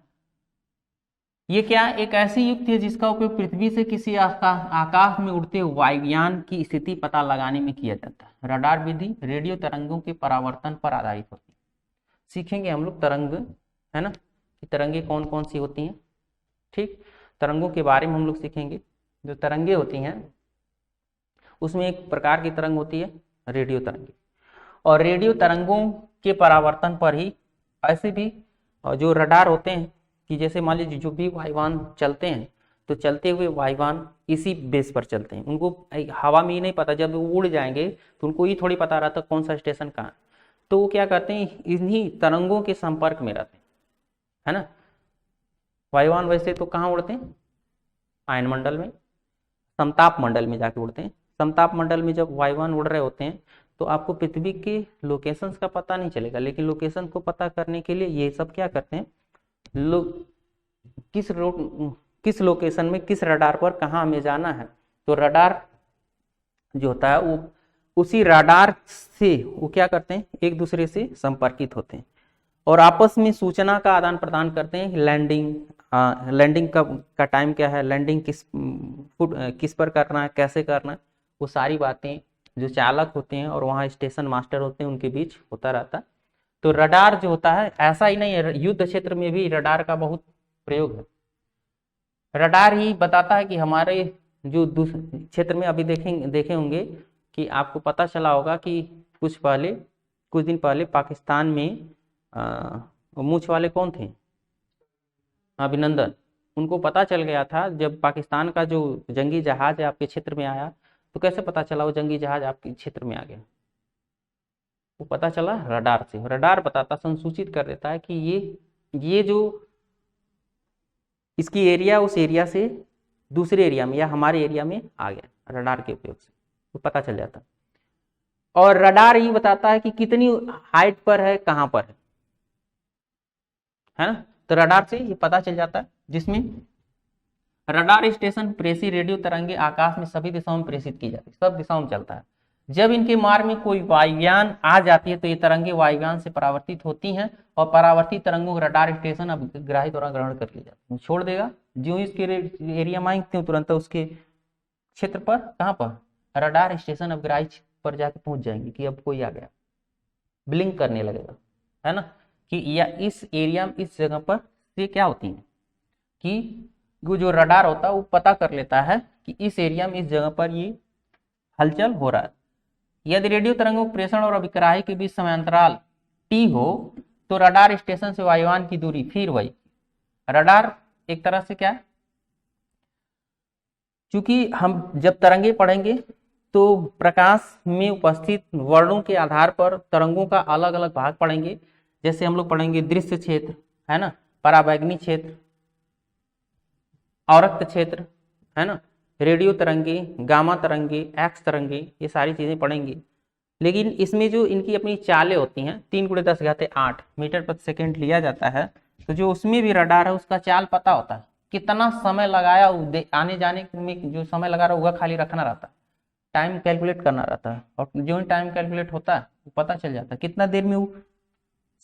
ये क्या एक ऐसी युक्ति है जिसका उपयोग पृथ्वी से किसी आकाश में उड़ते वायुयान की स्थिति पता लगाने में किया जाता है। रडार विधि रेडियो तरंगों के परावर्तन पर आधारित होती है। सीखेंगे हम लोग तरंग, है ना, कि तरंगे कौन कौन सी होती हैं। ठीक, तरंगों के बारे में हम लोग सीखेंगे। जो तरंगे होती हैं उसमें एक प्रकार की तरंग होती है रेडियो तरंगे, और रेडियो तरंगों के परावर्तन पर ही ऐसे भी जो रडार होते हैं कि जैसे मान लीजिए जो भी वायुयान चलते हैं तो चलते हुए वायुयान इसी बेस पर चलते हैं। उनको हवा में ही नहीं पता, जब वो उड़ जाएंगे तो उनको ये थोड़ी पता रहता कौन सा स्टेशन कहाँ, तो वो क्या करते हैं इन्हीं तरंगों के संपर्क में रहते हैं, है ना। वायुयान वैसे तो कहाँ उड़ते हैं? आयन मंडल में, समताप मंडल में जाके उड़ते हैं। समताप मंडल में जब वायुयान उड़ रहे होते हैं तो आपको पृथ्वी के लोकेशंस का पता नहीं चलेगा, लेकिन लोकेशन को पता करने के लिए ये सब क्या करते हैं लोग, किस लोकेशन में किस रडार पर कहाँ हमें जाना है, तो रडार जो होता है वो उसी रडार से वो क्या करते हैं एक दूसरे से संपर्कित होते हैं और आपस में सूचना का आदान प्रदान करते हैं। लैंडिंग का टाइम क्या है, लैंडिंग किस पर करना है, कैसे करना है, वो सारी बातें जो चालक होते हैं और वहाँ स्टेशन मास्टर होते हैं उनके बीच होता रहता है। तो रडार जो होता है ऐसा ही नहीं है, युद्ध क्षेत्र में भी रडार का बहुत प्रयोग है। रडार ही बताता है कि हमारे जो क्षेत्र में अभी देखे होंगे कि आपको पता चला होगा कि कुछ दिन पहले पाकिस्तान में मूंछ वाले कौन थे, अभिनंदन। उनको पता चल गया था जब पाकिस्तान का जो जंगी जहाज है आपके क्षेत्र में आया, तो कैसे पता चला वो जंगी जहाज आपके क्षेत्र में आ गया? वो पता चला रडार से। रडार बताता, संसूचित कर देता है कि ये जो इसकी एरिया उस एरिया से दूसरे एरिया में या हमारे एरिया में आ गया। रडार के उपयोग से वो पता चल जाता। और रडार ये बताता है कि कितनी हाइट पर है, कहां पर है ना। तो रडार से ये पता चल जाता है, जिसमें रडार स्टेशन प्रेषित रेडियो तरंगे आकाश में सभी दिशाओं में प्रेषित की जाती है, सब दिशाओं में चलता है। जब इनके मार्ग में कोई वायुयान आ जाती है तो ये तरंगे वायुयान से परावर्तित होती हैं और परावर्तित तरंगों को रडार स्टेशन अभिग्राही द्वारा ग्रहण कर लिया जाता है, छोड़ देगा। जो इसके एरिया में आएंगे तुरंत उसके क्षेत्र पर कहाँ पर रडार स्टेशन अभिग्राही पर जाके पहुंच जाएंगे कि अब कोई आ गया, ब्लिंक करने लगेगा, है ना, कि या इस एरिया में इस जगह पर ये क्या होती है कि वो जो रडार होता है वो पता कर लेता है कि इस एरिया में इस जगह पर ये हलचल हो रहा है। यदि रेडियो तरंगों प्रेषण और अभिग्राही के बीच समांतराल T हो तो रडार स्टेशन से वायुयान की दूरी फिर वही। रडार एक तरह से क्या है, चूंकि हम जब तरंगे पढ़ेंगे तो प्रकाश में उपस्थित वर्णों के आधार पर तरंगों का अलग अलग भाग पढ़ेंगे। जैसे हम लोग पढ़ेंगे दृश्य क्षेत्र, है ना, पराबैंगनी क्षेत्र, औरक्त क्षेत्र, है ना, रेडियो तरंगे, गामा तरंगे, एक्स तरंगे, ये सारी चीजें पढ़ेंगे। लेकिन इसमें जो इनकी अपनी चालें होती हैं 3 × 10⁸ मीटर प्रति सेकेंड लिया जाता है, तो जो उसमें भी रडार है उसका चाल पता होता है, कितना समय लगाया आने जाने में, जो समय लगा रहा होगा खाली रखना रहता है, टाइम कैलकुलेट करना रहता है, और जो ही टाइम कैलकुलेट होता है वो पता चल जाता है कितना देर में वो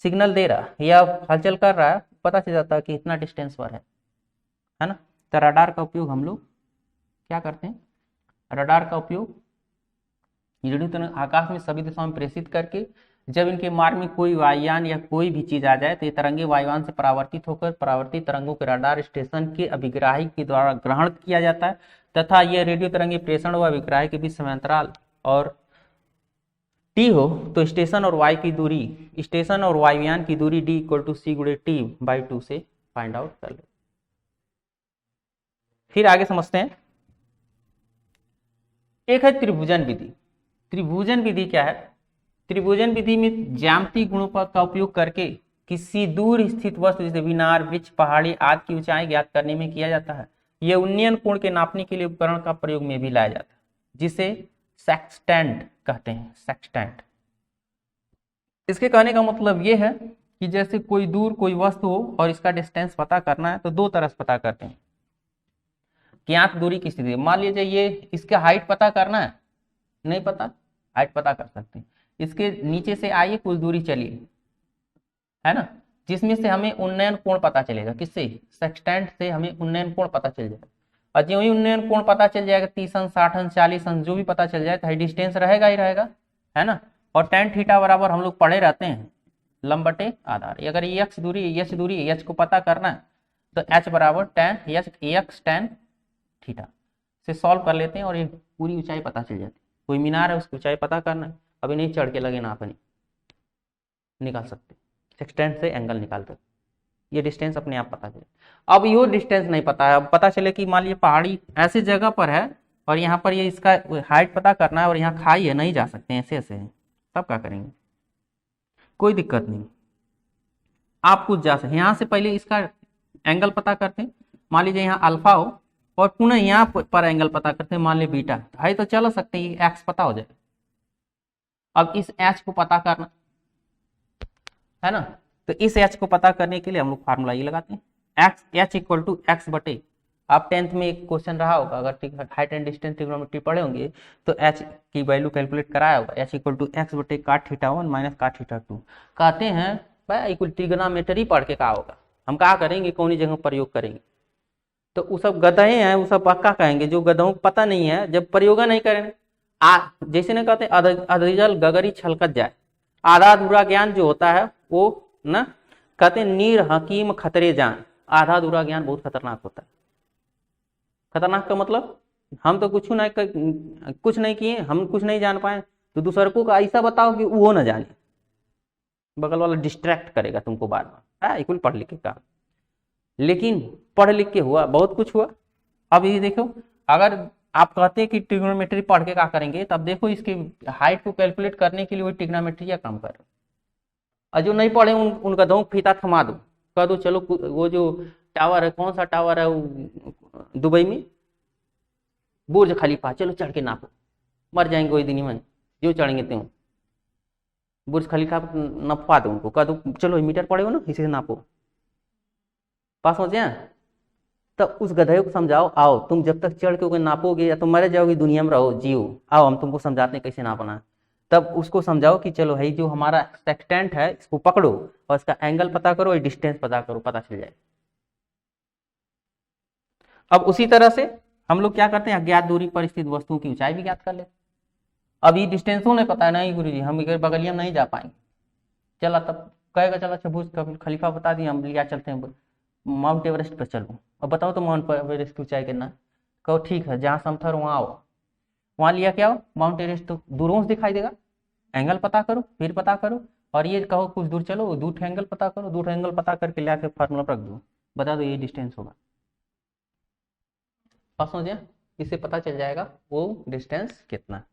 सिग्नल दे रहा है या हलचल कर रहा है, पता चल जाता है कि इतना डिस्टेंस पर है ना। तो रडार का उपयोग हम लोग क्या करते हैं, रडार का उपयोग रेडियो तरंग आकाश में सभी दिशाओं में प्रेषित करके जब इनके मार्ग में कोई वायुयान या कोई भी चीज आ जाए तो ये तरंगे वायुयान से परावर्तित होकर परावर्तित तरंगों के रडार स्टेशन के अभिग्राही के द्वारा ग्रहण किया जाता है तथा यह रेडियो तरंगे प्रेषण व अभिग्राही के बीच समांतराल और टी हो तो स्टेशन और वायु की दूरी, स्टेशन और वायुयान की दूरी d = c/t/2 से फाइंड आउट कर ले। फिर आगे समझते हैं। एक है त्रिभुजन विधि। त्रिभुजन विधि क्या है? त्रिभुजन विधि में ज्यामितीय गुणों का उपयोग करके किसी दूर स्थित वस्तु जैसे मीनार, वृक्ष, पहाड़ी आदि की ऊंचाई ज्ञात करने में किया जाता है। यह उन्नयन कोण के नापने के लिए उपकरण का प्रयोग में भी लाया जाता है जिसे सेक्सटेंट कहते हैं। सेक्सटेंट। इसके कहने का मतलब यह है कि जैसे कोई दूर कोई वस्तु हो और इसका डिस्टेंस पता करना है तो दो तरह से पता करते हैं। ज्ञात दूरी की स्थिति, मान लीजिए ये इसका हाइट पता करना है, नहीं पता, हाइट पता कर सकते हैं। इसके नीचे से आइए कुछ दूरी चलिए, है ना, जिसमें से हमें उन्नयन कोण पता चलेगा। किससे? सेक्सटेंट से हमें उन्नयन कोण पता चल जाएगा। और जो ही उन्नयन कोण पता चल जाएगा 30 अंश, 60 अंश, 40 अंश जो भी पता चल जाए तो डिस्टेंस रहेगा ही रहेगा, है ना। और tan थीटा बराबर हम लोग पढ़े रहते हैं लंब बटे आधार। अगर x दूरी h को पता करना है तो h बराबर tan x tan थीटा से सॉल्व कर लेते हैं और ये पूरी ऊंचाई पता चल जाती है। कोई मीनार है उसकी ऊंचाई पता करना है, अभी नहीं चढ़ के लगे ना अपनी निकाल सकते, सेक्सटेंट से एंगल निकालते, ये डिस्टेंस अपने आप पता चले। अब यो डिस्टेंस नहीं पता है, अब पता चले कि मान लीजिए पहाड़ी ऐसी जगह पर है और यहाँ पर ये इसका हाइट पता करना है और यहाँ खाई है, नहीं जा सकते हैं, ऐसे है, तब क्या करेंगे? कोई दिक्कत नहीं, आप कुछ जा सकते। यहाँ से पहले इसका एंगल पता करते हैं, मान लीजिए यहाँ अल्फा हो और पुनः यहाँ पर एंगल पता करते हैं, मान लीजिए बीटा, है तो चल सकते हैं, एक्स पता हो जाए। अब इस एच को पता करना है ना, तो इस एच को पता करने के लिए हम लोग फार्मूला ये लगाते हैं, एच इक्वल टू एक्स बटे, आप 10th में एक क्वेश्चन रहा होगा, अगर हाइट एंड डिस्टेंस ट्रिग्नोमेट्री पढ़े होंगे तो एच की वैल्यू कैलकुलेट कराया होगा, एच इक्वल टू एक्स बटे cot theta 1 minus cot theta 2। कहते हैं भाई इक्वल ट्रिग्नोमेट्री पढ़ के क्या होगा, हम क्या करेंगे, कौन ही जगह प्रयोग करेंगे। तो वो सब गधे हैं, वो सब पक्का कहेंगे, जो गधों को पता नहीं है जब प्रयोग नहीं करेंगे। जैसे ना कहते अधजल गगरी छलकत जाए, आधा अधूरा ज्ञान जो होता है वो ना कहते हैं नीर हकीम खतरे जान, आधा अधूरा ज्ञान बहुत खतरनाक होता है। खतरनाक का मतलब हम तो कुछ नहीं किए, हम कुछ नहीं जान पाए, तो दूसरे को ऐसा बताओ कि वो ना जाने, बगल वाला डिस्ट्रैक्ट करेगा तुमको बार बार, इक्वल पढ़ लिख के काम। लेकिन पढ़ लिख के हुआ बहुत कुछ हुआ। अब ये देखो, अगर आप कहते हैं कि ट्रिग्नोमेट्री पढ़ के क्या करेंगे, तब देखो इसके हाइट को कैलकुलेट करने के लिए वही ट्रिग्नोमेट्री या काम कर, और जो नहीं पढ़े उनका दो फीता थमा दो, कह दो चलो वो जो टावर है, कौन सा टावर है दुबई में, बुर्ज खलीफा, चलो चढ़ के नापो, मर जाएंगे वही दिन में जो चढ़ेंगे त्यों। बुर्ज खलीफा नपवा दो उनको, कह दो चलो मीटर पड़े हो ना, इसे नापो, पास हो जाए। तब उस गधे को समझाओ, आओ तुम जब तक चढ़ के नापोगे या तो मरे जाओगे, दुनिया में रहो जियो, आओ हम तुमको समझाते हैं कैसे नापना है। तब उसको समझाओ कि चलो भाई जो हमारा सेक्सटेंट है इसको पकड़ो और इसका एंगल पता करो और डिस्टेंस पता करो, पता चल जाए। अब उसी तरह से हम लोग क्या करते हैं, अज्ञात दूरी पर स्थित वस्तुओं की ऊंचाई भी ज्ञात कर लेते। अब ये डिस्टेंसों नहीं पता है, नहीं गुरुजी हम बगलिया में नहीं जा पाएंगे, चला तब कहेगा चलो अच्छा बुर्ज खलीफा बता दिए, हम लिया चलते हैं माउंट एवरेस्ट पर चलो, अब बताओ तो माउंट एवरेस्ट की ऊंचाई कितना, कहो ठीक है जहाँ समथर वहाँ आओ, वहाँ लिया क्या हो माउंट एवरेस्ट, तो दूरों से दिखाई देगा, एंगल पता करो फिर पता करो, और ये कहो कुछ दूर चलो, दूर एंगल पता करो, दूर एंगल पता करके ला के फार्मूला रख दो, बता दो ये डिस्टेंस होगा, पास हो जाए, इससे पता चल जाएगा वो डिस्टेंस कितना।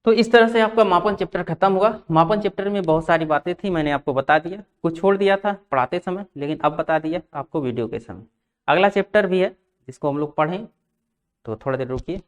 तो इस तरह से आपका मापन चैप्टर खत्म हुआ। मापन चैप्टर में बहुत सारी बातें थी, मैंने आपको बता दिया, कुछ छोड़ दिया था पढ़ाते समय, लेकिन अब बता दिया आपको वीडियो के समय। अगला चैप्टर भी है जिसको हम लोग पढ़ें, तो थोड़ा देर रुकिए।